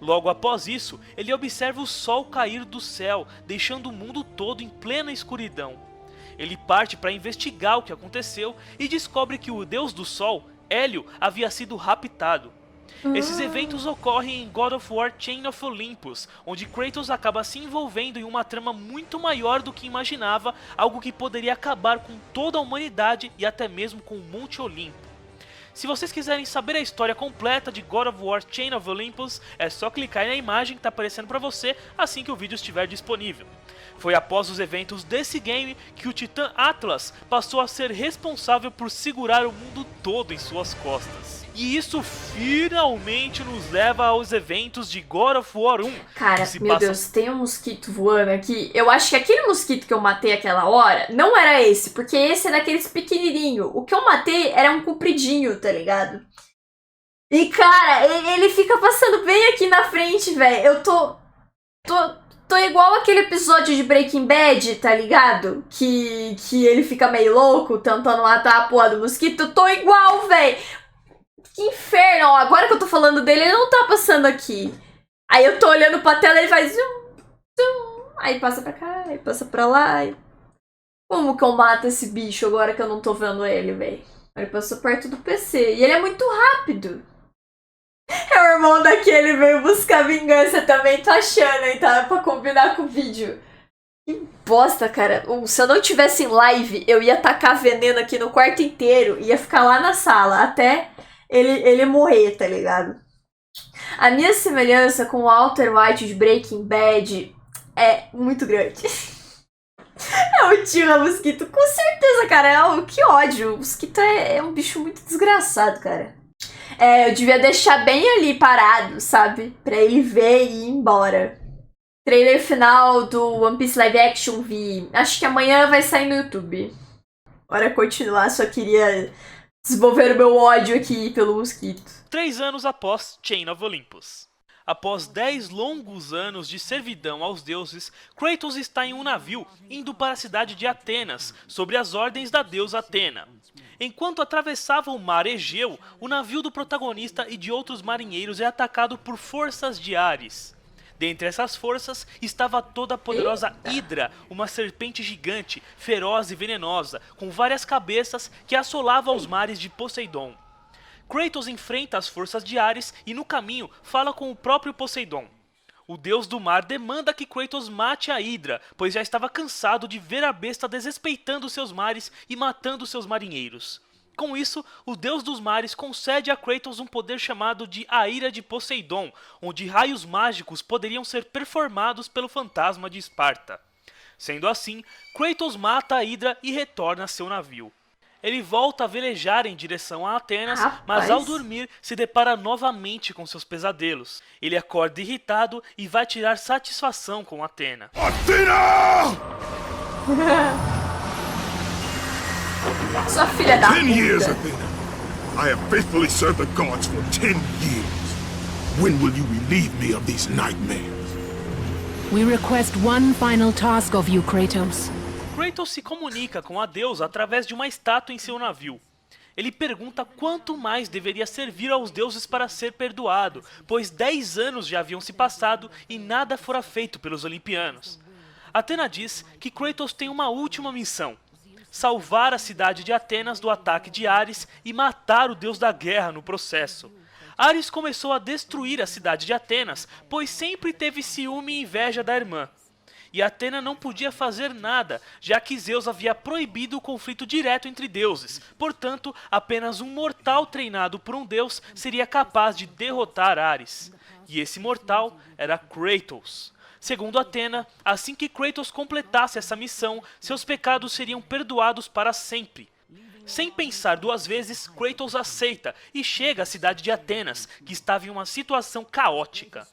Logo após isso, ele observa o sol cair do céu, deixando o mundo todo em plena escuridão. Ele parte para investigar o que aconteceu e descobre que o deus do sol, Hélio, havia sido raptado. Esses eventos ocorrem em God of War Chain of Olympus, onde Kratos acaba se envolvendo em uma trama muito maior do que imaginava, algo que poderia acabar com toda a humanidade e até mesmo com o Monte Olimpo. Se vocês quiserem saber a história completa de God of War Chain of Olympus, é só clicar aí na imagem que está aparecendo para você assim que o vídeo estiver disponível. Foi após os eventos desse game que o Titã Atlas passou a ser responsável por segurar o mundo todo em suas costas. E isso finalmente nos leva aos eventos de God of War 1. Cara, meu Deus, tem um mosquito voando aqui. Eu acho que aquele mosquito que eu matei aquela hora não era esse, porque esse é daqueles pequenininho. O que eu matei era um compridinho, tá ligado? E, cara, ele fica passando bem aqui na frente, velho. Eu tô igual aquele episódio de Breaking Bad, tá ligado? Que ele fica meio louco tentando matar a porra do mosquito. Eu tô igual, velho. Que inferno, ó, agora que eu tô falando dele, ele não tá passando aqui. Aí eu tô olhando pra tela e ele faz zum, zum. Aí passa pra cá, aí passa pra lá. Como que eu mato esse bicho agora que eu não tô vendo ele, velho? Ele passou perto do PC. E ele é muito rápido. É o irmão daquele veio buscar vingança também, tô achando, hein? Tá pra combinar com o vídeo. Bosta, cara. Se eu não tivesse em live, eu ia tacar veneno aqui no quarto inteiro. Ia ficar lá na sala até ele morrer, tá ligado? A minha semelhança com o Walter White de Breaking Bad é muito grande. É o tio Mosquito, com certeza, cara. Que ódio. O Mosquito é um bicho muito desgraçado, cara. Eu devia deixar bem ali parado, sabe? Pra ele ver e ir embora. Trailer final do One Piece Live Action vi. Acho que amanhã vai sair no YouTube. Bora continuar, só queria desenvolver o meu ódio aqui pelo Mosquito. 3 anos após Chain of Olympus. Após 10 longos anos de servidão aos deuses, Kratos está em um navio indo para a cidade de Atenas, sob as ordens da deusa Atena. Enquanto atravessava o mar Egeu, o navio do protagonista e de outros marinheiros é atacado por forças de Ares. Dentre essas forças estava toda a poderosa Hidra, uma serpente gigante, feroz e venenosa, com várias cabeças que assolava os mares de Poseidon. Kratos enfrenta as forças de Ares e no caminho fala com o próprio Poseidon. O deus do mar demanda que Kratos mate a Hidra, pois já estava cansado de ver a besta desrespeitando seus mares e matando seus marinheiros. Com isso, o deus dos mares concede a Kratos um poder chamado de A Ira de Poseidon, onde raios mágicos poderiam ser performados pelo fantasma de Esparta. Sendo assim, Kratos mata a Hidra e retorna a seu navio. Ele volta a velejar em direção a Atenas, mas ao dormir se depara novamente com seus pesadelos. Ele acorda irritado e vai tirar satisfação com Atena. Athena! Sua filha da 10 years, puta. Athena. I have faithfully served the gods for 10 years. When will you relieve me of these nightmares? We request one final task of you, Kratos. Kratos se comunica com a deusa através de uma estátua em seu navio. Ele pergunta quanto mais deveria servir aos deuses para ser perdoado, pois 10 anos já haviam se passado e nada fora feito pelos olimpianos. Atena diz que Kratos tem uma última missão: salvar a cidade de Atenas do ataque de Ares e matar o deus da guerra no processo. Ares começou a destruir a cidade de Atenas, pois sempre teve ciúme e inveja da irmã. E Atena não podia fazer nada, já que Zeus havia proibido o conflito direto entre deuses. Portanto, apenas um mortal treinado por um deus seria capaz de derrotar Ares. E esse mortal era Kratos. Segundo Atena, assim que Kratos completasse essa missão, seus pecados seriam perdoados para sempre. Sem pensar 2 vezes, Kratos aceita e chega à cidade de Atenas, que estava em uma situação caótica.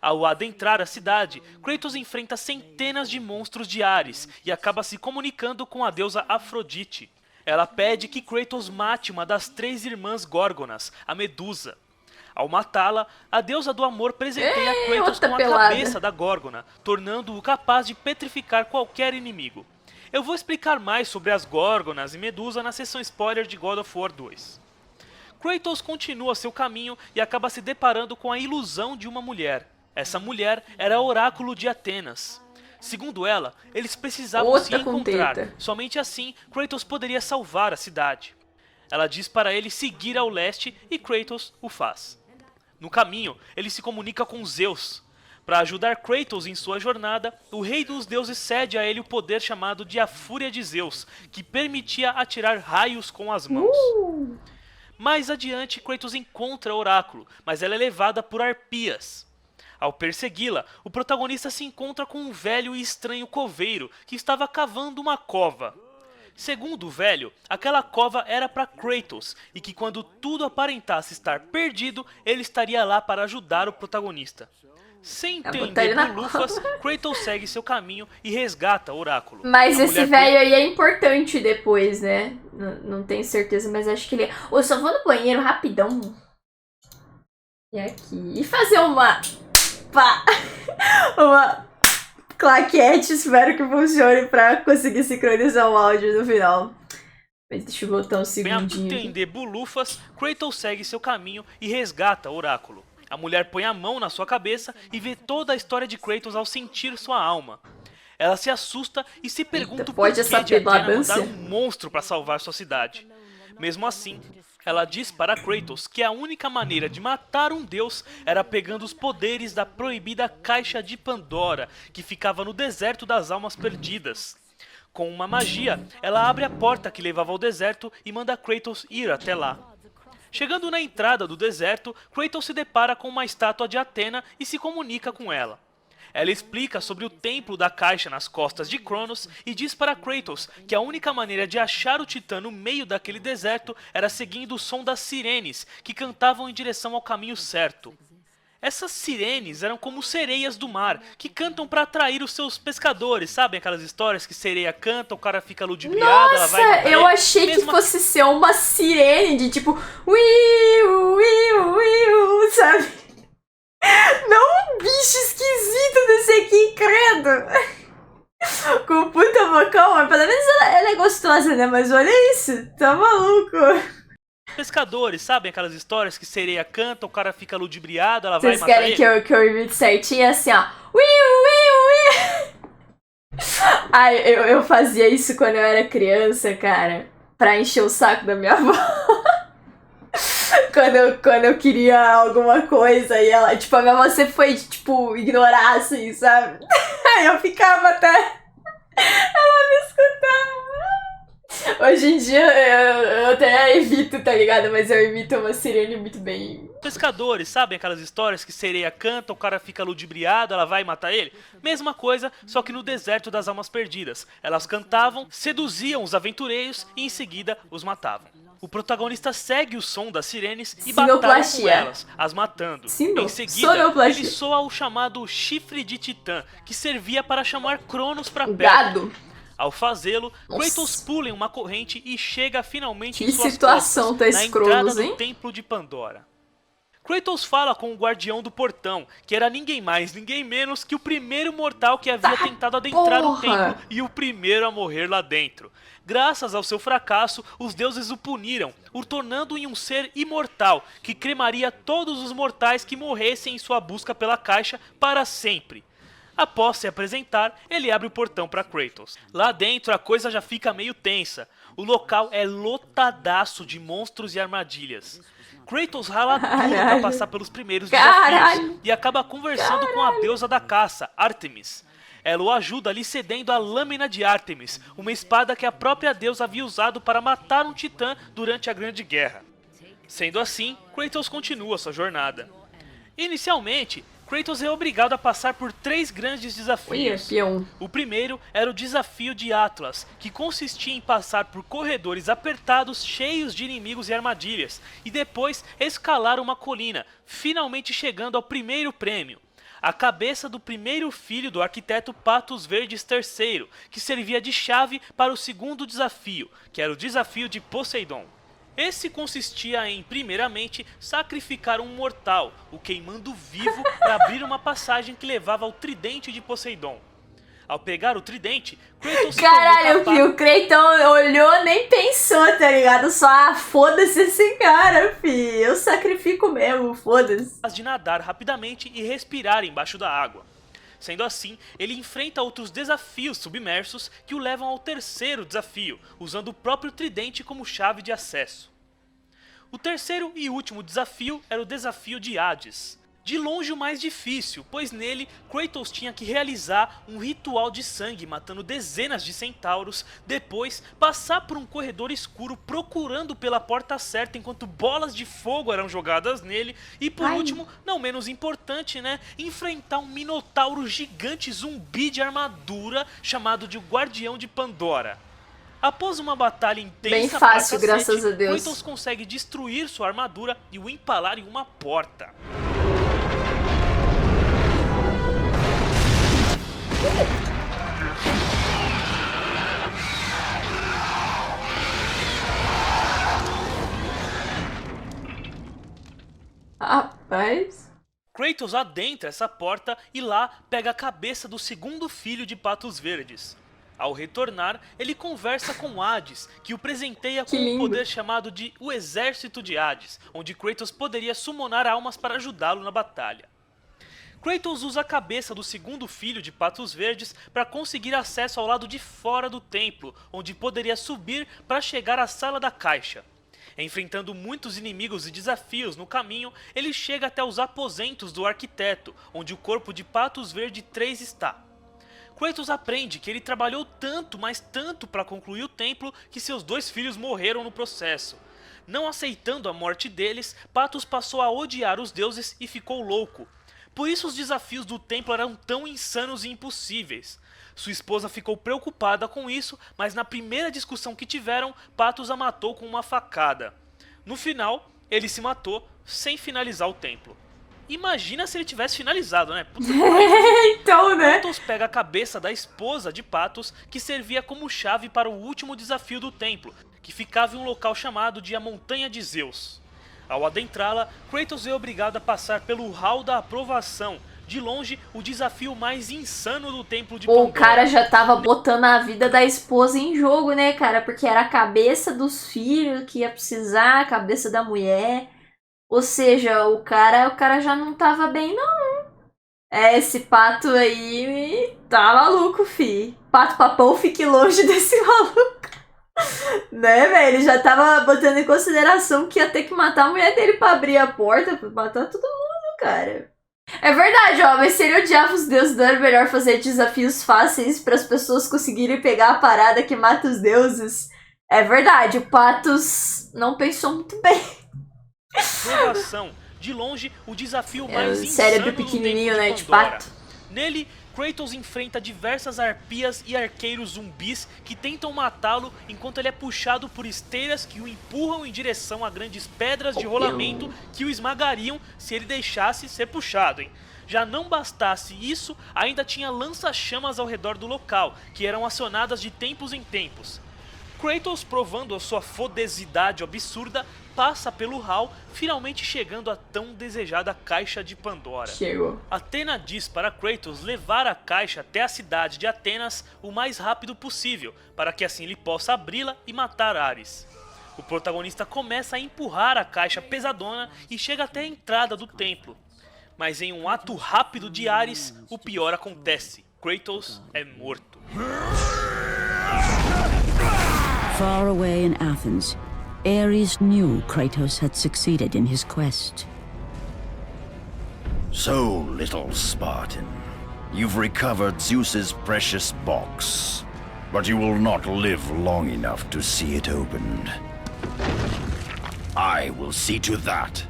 Ao adentrar a cidade, Kratos enfrenta centenas de monstros de Ares e acaba se comunicando com a deusa Afrodite. Ela pede que Kratos mate uma das 3 irmãs Górgonas, a Medusa. Ao matá-la, a deusa do amor presenteia Kratos com a cabeça da Górgona, tornando-o capaz de petrificar qualquer inimigo. Eu vou explicar mais sobre as Górgonas e Medusa na sessão spoiler de God of War 2. Kratos continua seu caminho e acaba se deparando com a ilusão de uma mulher. Essa mulher era o oráculo de Atenas. Segundo ela, eles precisavam se encontrar. Somente assim, Kratos poderia salvar a cidade. Ela diz para ele seguir ao leste e Kratos o faz. No caminho, ele se comunica com Zeus. Para ajudar Kratos em sua jornada, o rei dos deuses cede a ele o poder chamado de a Fúria de Zeus, que permitia atirar raios com as mãos. Mais adiante, Kratos encontra o oráculo, mas ela é levada por arpias. Ao persegui-la, o protagonista se encontra com um velho e estranho coveiro que estava cavando uma cova. Segundo o velho, aquela cova era para Kratos e que quando tudo aparentasse estar perdido, ele estaria lá para ajudar o protagonista. Sem entender bulufas, Kratos segue seu caminho e resgata o oráculo. Mas esse velho aí é importante depois, né? Não tenho certeza, mas acho que ele é... Eu só vou no banheiro rapidão. E aqui. E fazer uma claquete, espero que funcione pra conseguir sincronizar o áudio no final. Mas deixa eu botar um segundinho. Sem entender bulufas, Kratos segue seu caminho e resgata o oráculo. A mulher põe a mão na sua cabeça e vê toda a história de Kratos ao sentir sua alma. Ela se assusta e se pergunta por que de Atena mandar um monstro para salvar sua cidade. Mesmo assim, Ela diz para Kratos que a única maneira de matar um deus era pegando os poderes da proibida Caixa de Pandora, que ficava no deserto das Almas Perdidas. Com uma magia, ela abre a porta que levava ao deserto e manda Kratos ir até lá. Chegando na entrada do deserto, Kratos se depara com uma estátua de Atena e se comunica com ela. Ela explica sobre o templo da caixa nas costas de Cronos e diz para Kratos que a única maneira de achar o Titã no meio daquele deserto era seguindo o som das sirenes, que cantavam em direção ao caminho certo. Essas sirenes eram como sereias do mar, que cantam para atrair os seus pescadores, sabem aquelas histórias que sereia canta, o cara fica ludibriado, ela vai matar Nossa, eu ele? achei que fosse ser uma sirene de tipo, uiu, uiu, uiu, sabe? Não um bicho esquisito desse aqui, credo. Com puta bocão, mas pelo menos ela é gostosa, né? Mas olha isso, tá maluco. Pescadores, sabem aquelas histórias que sereia canta, o cara fica ludibriado, ela vai Vocês matar querem ele? que eu imite certinho assim, ó. Uiu, uiu, uiu. Ai, eu fazia isso quando eu era criança, cara. Pra encher o saco da minha avó. Quando eu queria alguma coisa e ela, tipo, a minha avó sempre foi, tipo, ignorar, assim, sabe? Aí eu ficava até ela me escutar. Hoje em dia eu até evito, tá ligado? Mas eu imito uma sirene muito bem. Pescadores, sabem aquelas histórias que sereia canta, o cara fica ludibriado, ela vai matar ele? Mesma coisa, só que no deserto das Almas Perdidas. Elas cantavam, seduziam os aventureiros e em seguida os matavam. O protagonista segue o som das sirenes e batalha com elas, as matando. Em seguida, ele soa o chamado chifre de Titã, que servia para chamar Cronos para perto. Ao fazê-lo, Kratos pula em uma corrente e chega finalmente em suas costas, na entrada do templo de Pandora. Kratos fala com o guardião do portão, que era ninguém mais, ninguém menos que o primeiro mortal que havia tentado adentrar o templo e o primeiro a morrer lá dentro. Graças ao seu fracasso, os deuses o puniram, o tornando em um ser imortal, que cremaria todos os mortais que morressem em sua busca pela caixa para sempre. Após se apresentar, ele abre o portão para Kratos. Lá dentro a coisa já fica meio tensa. O local é lotadaço de monstros e armadilhas. Kratos rala duro para passar pelos primeiros desafios e acaba conversando com a deusa da caça, Ártemis. Ela o ajuda lhe cedendo a lâmina de Ártemis, uma espada que a própria deusa havia usado para matar um titã durante a Grande Guerra. Sendo assim, Kratos continua sua jornada. Inicialmente, Kratos é obrigado a passar por 3 grandes desafios. O primeiro era o desafio de Atlas, que consistia em passar por corredores apertados cheios de inimigos e armadilhas, e depois escalar uma colina, finalmente chegando ao primeiro prêmio. A cabeça do primeiro filho do arquiteto Patos Verdes III, que servia de chave para o segundo desafio, que era o desafio de Poseidon. Esse consistia em, primeiramente, sacrificar um mortal, o queimando vivo para abrir uma passagem que levava ao tridente de Poseidon. Ao pegar o tridente, Kratos Caralho, filho, o Kratos olhou, nem pensou, tá ligado? Só, foda-se esse cara, filho. Eu sacrifico mesmo, foda-se. De nadar rapidamente e respirar embaixo da água. Sendo assim, ele enfrenta outros desafios submersos que o levam ao terceiro desafio, usando o próprio tridente como chave de acesso. O terceiro e último desafio era o desafio de Hades. De longe o mais difícil, pois nele Kratos tinha que realizar um ritual de sangue matando dezenas de centauros, depois passar por um corredor escuro procurando pela porta certa enquanto bolas de fogo eram jogadas nele e por último, não menos importante, né, enfrentar um minotauro gigante zumbi de armadura chamado de Guardião de Pandora. Após uma batalha intensa, bem fácil, graças a Deus, Kratos consegue destruir sua armadura e o empalar em uma porta. Rapaz. Kratos adentra essa porta e lá pega a cabeça do segundo filho de Patos Verdes. Ao retornar, ele conversa com Hades, que o presenteia com um poder chamado de o Exército de Hades, onde Kratos poderia summonar almas para ajudá-lo na batalha. Kratos usa a cabeça do segundo filho de Patos Verdes para conseguir acesso ao lado de fora do templo, onde poderia subir para chegar à Sala da Caixa. Enfrentando muitos inimigos e desafios no caminho, ele chega até os aposentos do arquiteto, onde o corpo de Patos Verde 3 está. Kratos aprende que ele trabalhou tanto, mas tanto para concluir o templo que seus 2 filhos morreram no processo. Não aceitando a morte deles, Patos passou a odiar os deuses e ficou louco. Por isso os desafios do templo eram tão insanos e impossíveis. Sua esposa ficou preocupada com isso, mas na primeira discussão que tiveram, Patos a matou com uma facada. No final, ele se matou sem finalizar o templo. Imagina se ele tivesse finalizado, né? Puta que pariu. Então, né? Kratos pega a cabeça da esposa de Patos, que servia como chave para o último desafio do templo, que ficava em um local chamado de a Montanha de Zeus. Ao adentrá-la, Kratos é obrigado a passar pelo hall da aprovação, de longe o desafio mais insano do templo de Pandora. O cara já tava botando a vida da esposa em jogo, né, cara? Porque era a cabeça dos filhos que ia precisar, a cabeça da mulher. Ou seja, o cara já não tava bem, não. Esse pato aí tá maluco, fi. Pato papão, fique longe desse maluco. Né, velho? Ele já tava botando em consideração que ia ter que matar a mulher dele pra abrir a porta, pra matar todo mundo, cara. É verdade, ó, mas se ele odiava os deuses, não era melhor fazer desafios fáceis para as pessoas conseguirem pegar a parada que mata os deuses? É verdade, o Patos não pensou muito bem. Provação, de longe, o desafio mais insano cérebro do pequenininho, templo né, de de Pandora. pato. Nele, Kratos enfrenta diversas arpias e arqueiros zumbis que tentam matá-lo enquanto ele é puxado por esteiras que o empurram em direção a grandes pedras de rolamento que o esmagariam se ele deixasse ser puxado, hein? Já não bastasse isso, ainda tinha lança-chamas ao redor do local, que eram acionadas de tempos em tempos. Kratos, provando a sua fodesidade absurda, passa pelo hall, finalmente chegando à tão desejada Caixa de Pandora. Chegou. Athena diz para Kratos levar a caixa até a cidade de Atenas o mais rápido possível, para que assim ele possa abri-la e matar Ares. O protagonista começa a empurrar a caixa pesadona e chega até a entrada do templo. Mas em um ato rápido de Ares, o pior acontece. Kratos é morto. Far away in Athens, Ares knew Kratos had succeeded in his quest. So, little Spartan, you've recovered Zeus's precious box, but you will not live long enough to see it opened. I will see to that.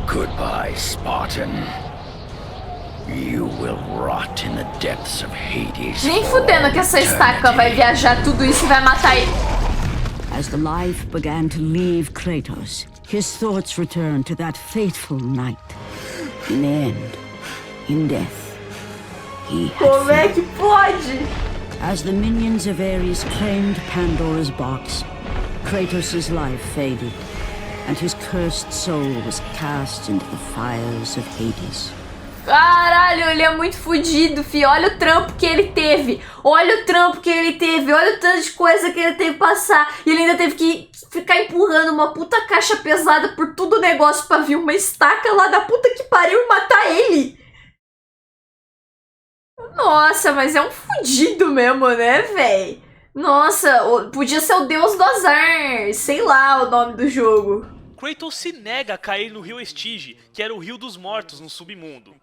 Goodbye, Spartan. You will rot in the depths of Hades. Nem fudendo que essa estaca vai viajar tudo isso e vai matar ele. As the life began to leave Kratos, his thoughts returned to that fateful night. In the end, in death, he had Como é failed. que pode? As the minions of Ares claimed Pandora's box, Kratos' life faded, and his cursed soul was cast into the fires of Hades. Caralho, ele é muito fudido, fi. Olha o trampo que ele teve. Olha o trampo que ele teve. Olha o tanto de coisa que ele teve que passar. E ele ainda teve que ficar empurrando uma puta caixa pesada por todo o negócio pra vir uma estaca lá da puta que pariu e matar ele. Nossa, mas é um fudido mesmo, né, véi? Nossa, podia ser o deus do azar. Sei lá o nome do jogo. Kratos se nega a cair no rio Estige, que era o rio dos mortos no submundo.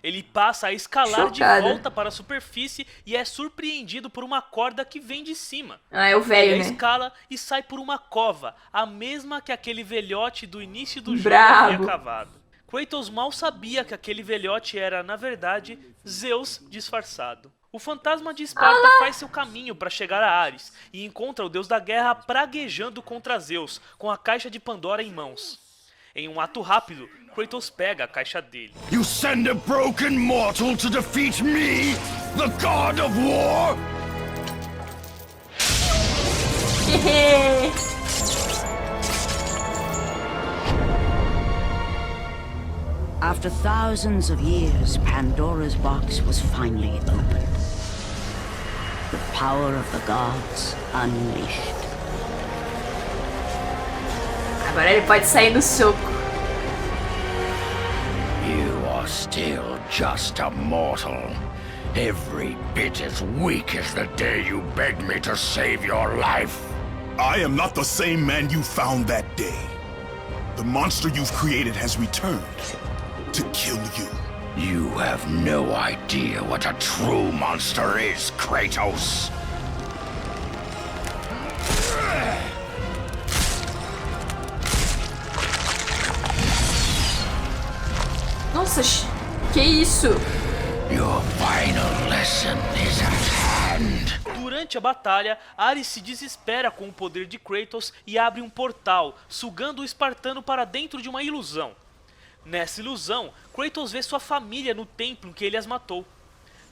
Ele passa a escalar de volta para a superfície e é surpreendido por uma corda que vem de cima. Ah, é o velho, Ele né? escala e sai por uma cova, a mesma que aquele velhote do início do jogo Brabo. havia cavado. Kratos mal sabia que aquele velhote era, na verdade, Zeus disfarçado. O fantasma de Esparta faz seu caminho para chegar a Ares e encontra o deus da guerra praguejando contra Zeus, com a caixa de Pandora em mãos. Em um ato rápido, Kratos pega a caixa dele. You send a broken mortal to defeat me, the god of war? After thousands of years, Pandora's box was finally opened. The power of the gods unleashed. Agora ele pode sair no soco. You are still just a mortal. Every bit as weak as the day you begged me to save your life. I am not the same man you found that day. The monster you've created has returned to kill you. You have no idea what a true monster is, Kratos. Nossa, que isso? Your final lesson is at hand. Durante a batalha, Ares se desespera com o poder de Kratos e abre um portal, sugando o espartano para dentro de uma ilusão. Nessa ilusão, Kratos vê sua família no templo em que ele as matou.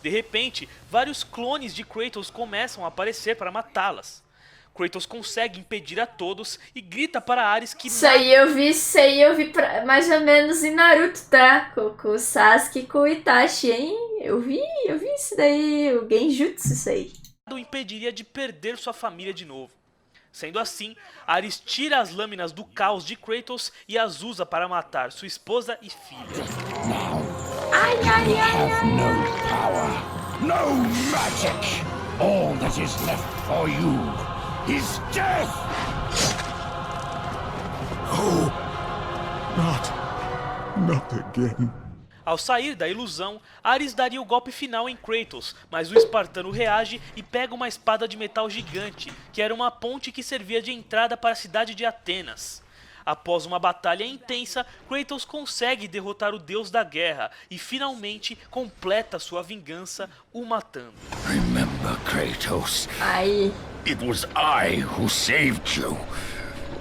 De repente, vários clones de Kratos começam a aparecer para matá-las. Kratos consegue impedir a todos e grita para Ares que... Isso aí eu vi mais ou menos em Naruto, tá? Com o Sasuke e com o Itachi, hein? Eu vi isso daí, o Genjutsu, isso aí. O impediria de perder sua família de novo. Sendo assim, Ares tira as lâminas do caos de Kratos e as usa para matar sua esposa e filha. Ai, ai, ai, ai. No power, no magic. All that is left for you is death. Oh, not again. Ao sair da ilusão, Ares daria o golpe final em Kratos, mas o espartano reage e pega uma espada de metal gigante, que era uma ponte que servia de entrada para a cidade de Atenas. Após uma batalha intensa, Kratos consegue derrotar o deus da guerra e finalmente completa sua vingança, o matando. Remember, Kratos. Ai. It was I who saved you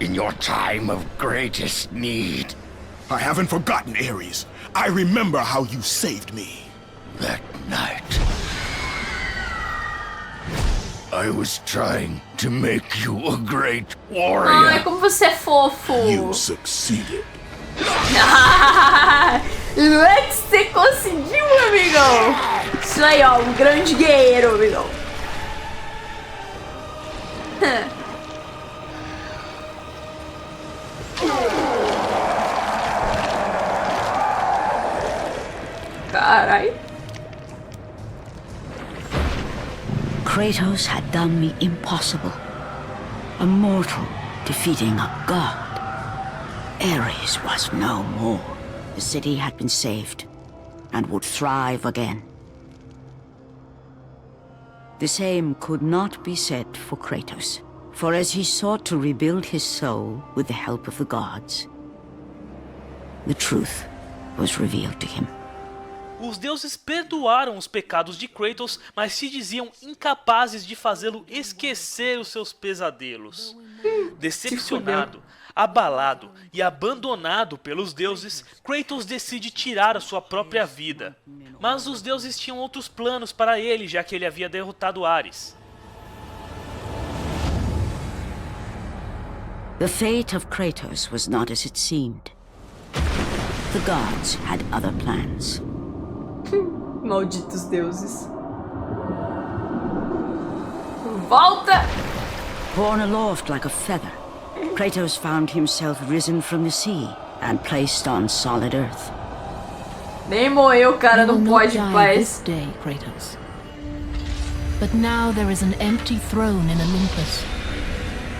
in your time of greatest need. I haven't forgotten, Ares. I remember how you saved me. That night, I was trying to make you a great warrior. Ai, como você é fofo. You succeeded. Não é que você conseguiu, amigão. Isso aí, ó, um grande guerreiro, amigão. Carai. Kratos had done me impossible. A mortal defeating a god. Ares was no more. The city had been saved and would thrive again. The same could not be said for Kratos, for as he sought to rebuild his soul with the help of the gods, the truth was revealed to him. Os deuses perdoaram os pecados de Kratos, mas se diziam incapazes de fazê-lo esquecer os seus pesadelos. Decepcionado, abalado e abandonado pelos deuses, Kratos decide tirar a sua própria vida. Mas os deuses tinham outros planos para ele, já que ele havia derrotado Ares. The fate of Kratos was not as it seemed. The gods had other plans. Malditos deuses. Volta! Borne aloft like a feather, Kratos found himself risen from the sea and placed on solid earth. Nem morreu, cara, You will não not pode, die paz. this day, Kratos. But now there is an empty throne in Olympus,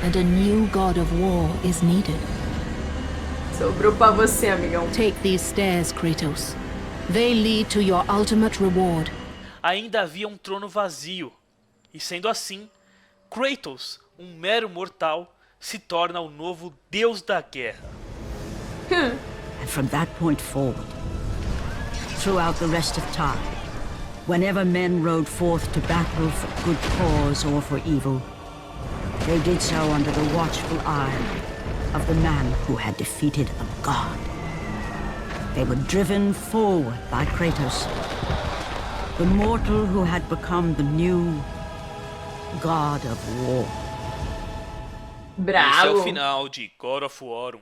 and a new god of war is needed. Sobrou pra você, amigão. Take these stairs, Kratos. They lead to your ultimate reward. Ainda havia um trono vazio, e sendo assim, Kratos, um mero mortal, se torna o novo deus da guerra. And from that point forward, throughout the rest of time, whenever men rode forth to battle for good cause or for evil, they did so under the watchful eye of the man who had defeated a god. They were driven forward by Kratos, the mortal who had become the new god of war. Esse é o Bravo. final de God of War 1.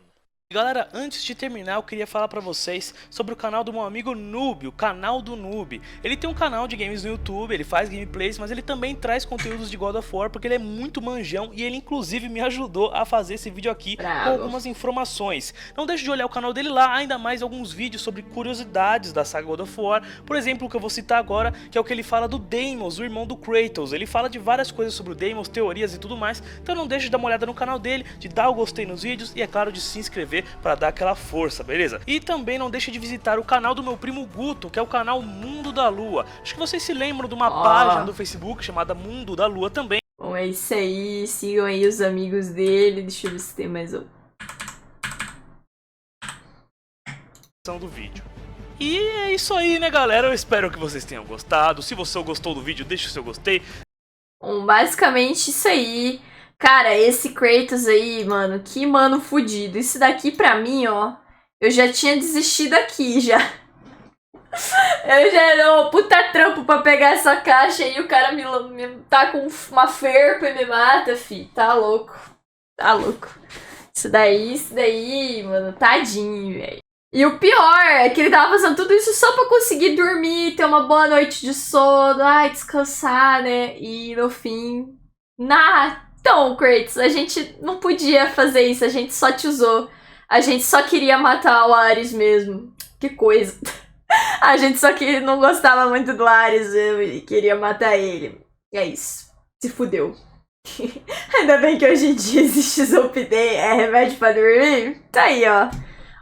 Galera, antes de terminar, eu queria falar pra vocês sobre o canal do meu amigo Noob, o canal do Noob. Ele tem um canal de games no YouTube, ele faz gameplays, mas ele também traz conteúdos de God of War, porque ele é muito manjão e ele inclusive me ajudou a fazer esse vídeo aqui com algumas informações. Não deixe de olhar o canal dele lá, ainda mais alguns vídeos sobre curiosidades da saga God of War. Por exemplo, o que eu vou citar agora, que é o que ele fala do Deimos, o irmão do Kratos. Ele fala de várias coisas sobre o Deimos, teorias e tudo mais, então não deixe de dar uma olhada no canal dele, de dar o gostei nos vídeos e é claro de se inscrever para dar aquela força, beleza? E também não deixe de visitar o canal do meu primo Guto, que é o canal Mundo da Lua. Acho que vocês se lembram de uma página do Facebook chamada Mundo da Lua também. Bom, é isso aí, sigam aí os amigos dele, deixa eu ver se tem mais um. Do vídeo. E é isso aí, né, galera? Eu espero que vocês tenham gostado. Se você gostou do vídeo, deixa o seu gostei. Bom, basicamente isso aí. Cara, esse Kratos aí, mano, que mano fudido. Isso daqui pra mim, ó, eu já tinha desistido aqui, já. Eu já era um puta trampo pra pegar essa caixa e o cara me tá com uma ferpa e me mata, fi. Tá louco. Tá louco. Isso daí, mano, tadinho, velho. E o pior é que ele tava fazendo tudo isso só pra conseguir dormir, ter uma boa noite de sono, ai, descansar, né? E no fim, Então, Kratos, a gente não podia fazer isso, a gente só te usou. A gente só queria matar o Ares mesmo. Que coisa. A gente só que não gostava muito do Ares e queria matar ele. É isso. Se fudeu. Ainda bem que hoje em dia existe Zolpidem, é remédio pra dormir. Tá aí, ó.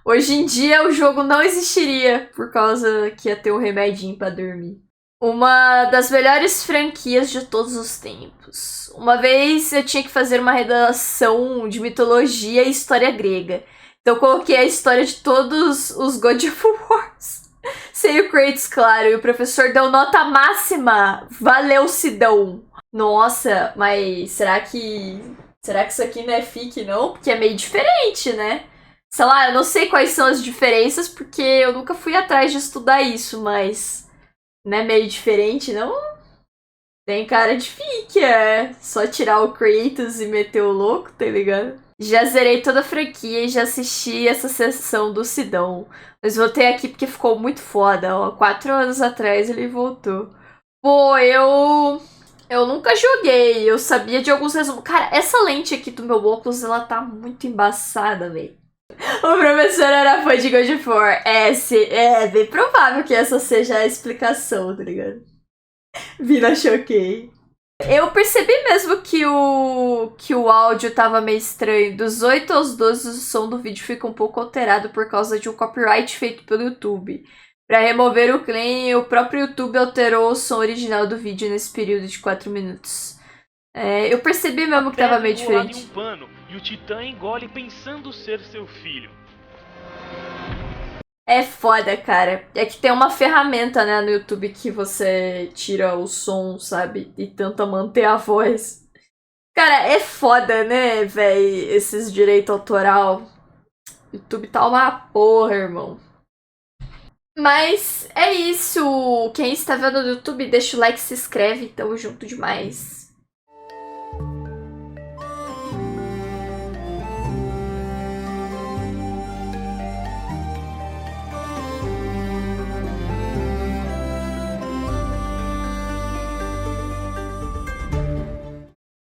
Hoje em dia o jogo não existiria por causa que ia ter um remedinho pra dormir. Uma das melhores franquias de todos os tempos. Uma vez eu tinha que fazer uma redação de mitologia e história grega. Então eu coloquei a história de todos os God of Wars. Sem o Kratos, claro. E o professor deu nota máxima. Valeu, Sidão. Nossa, mas será que isso aqui não é fic, não? Porque é meio diferente, né? Sei lá, eu não sei quais são as diferenças, porque eu nunca fui atrás de estudar isso, mas... Não é meio diferente, não? Tem cara de fic, é. Só tirar o Kratos e meter o louco, tá ligado? Já zerei toda a franquia e já assisti essa sessão do Sidão. Mas voltei aqui porque ficou muito foda, ó. 4 anos atrás ele voltou. Pô, eu nunca joguei, eu sabia de alguns resumos. Cara, essa lente aqui do meu óculos, ela tá muito embaçada, velho. O professor era fã de God of War. É bem provável que essa seja a explicação, tá ligado? Vina choquei. Eu percebi mesmo que o áudio tava meio estranho. Dos 8 aos 12, o som do vídeo fica um pouco alterado por causa de um copyright feito pelo YouTube. Pra remover o claim, o próprio YouTube alterou o som original do vídeo nesse período de 4 minutos. Eu percebi mesmo que tava meio diferente. Em um pano, e o Titã engole pensando ser seu filho. É foda, cara. É que tem uma ferramenta, né, no YouTube que você tira o som, sabe? E tenta manter a voz. Cara, é foda, né, véi? Esses direitos autoral. YouTube tá uma porra, irmão. Mas é isso. Quem está vendo no YouTube, deixa o like e se inscreve. Tamo junto demais.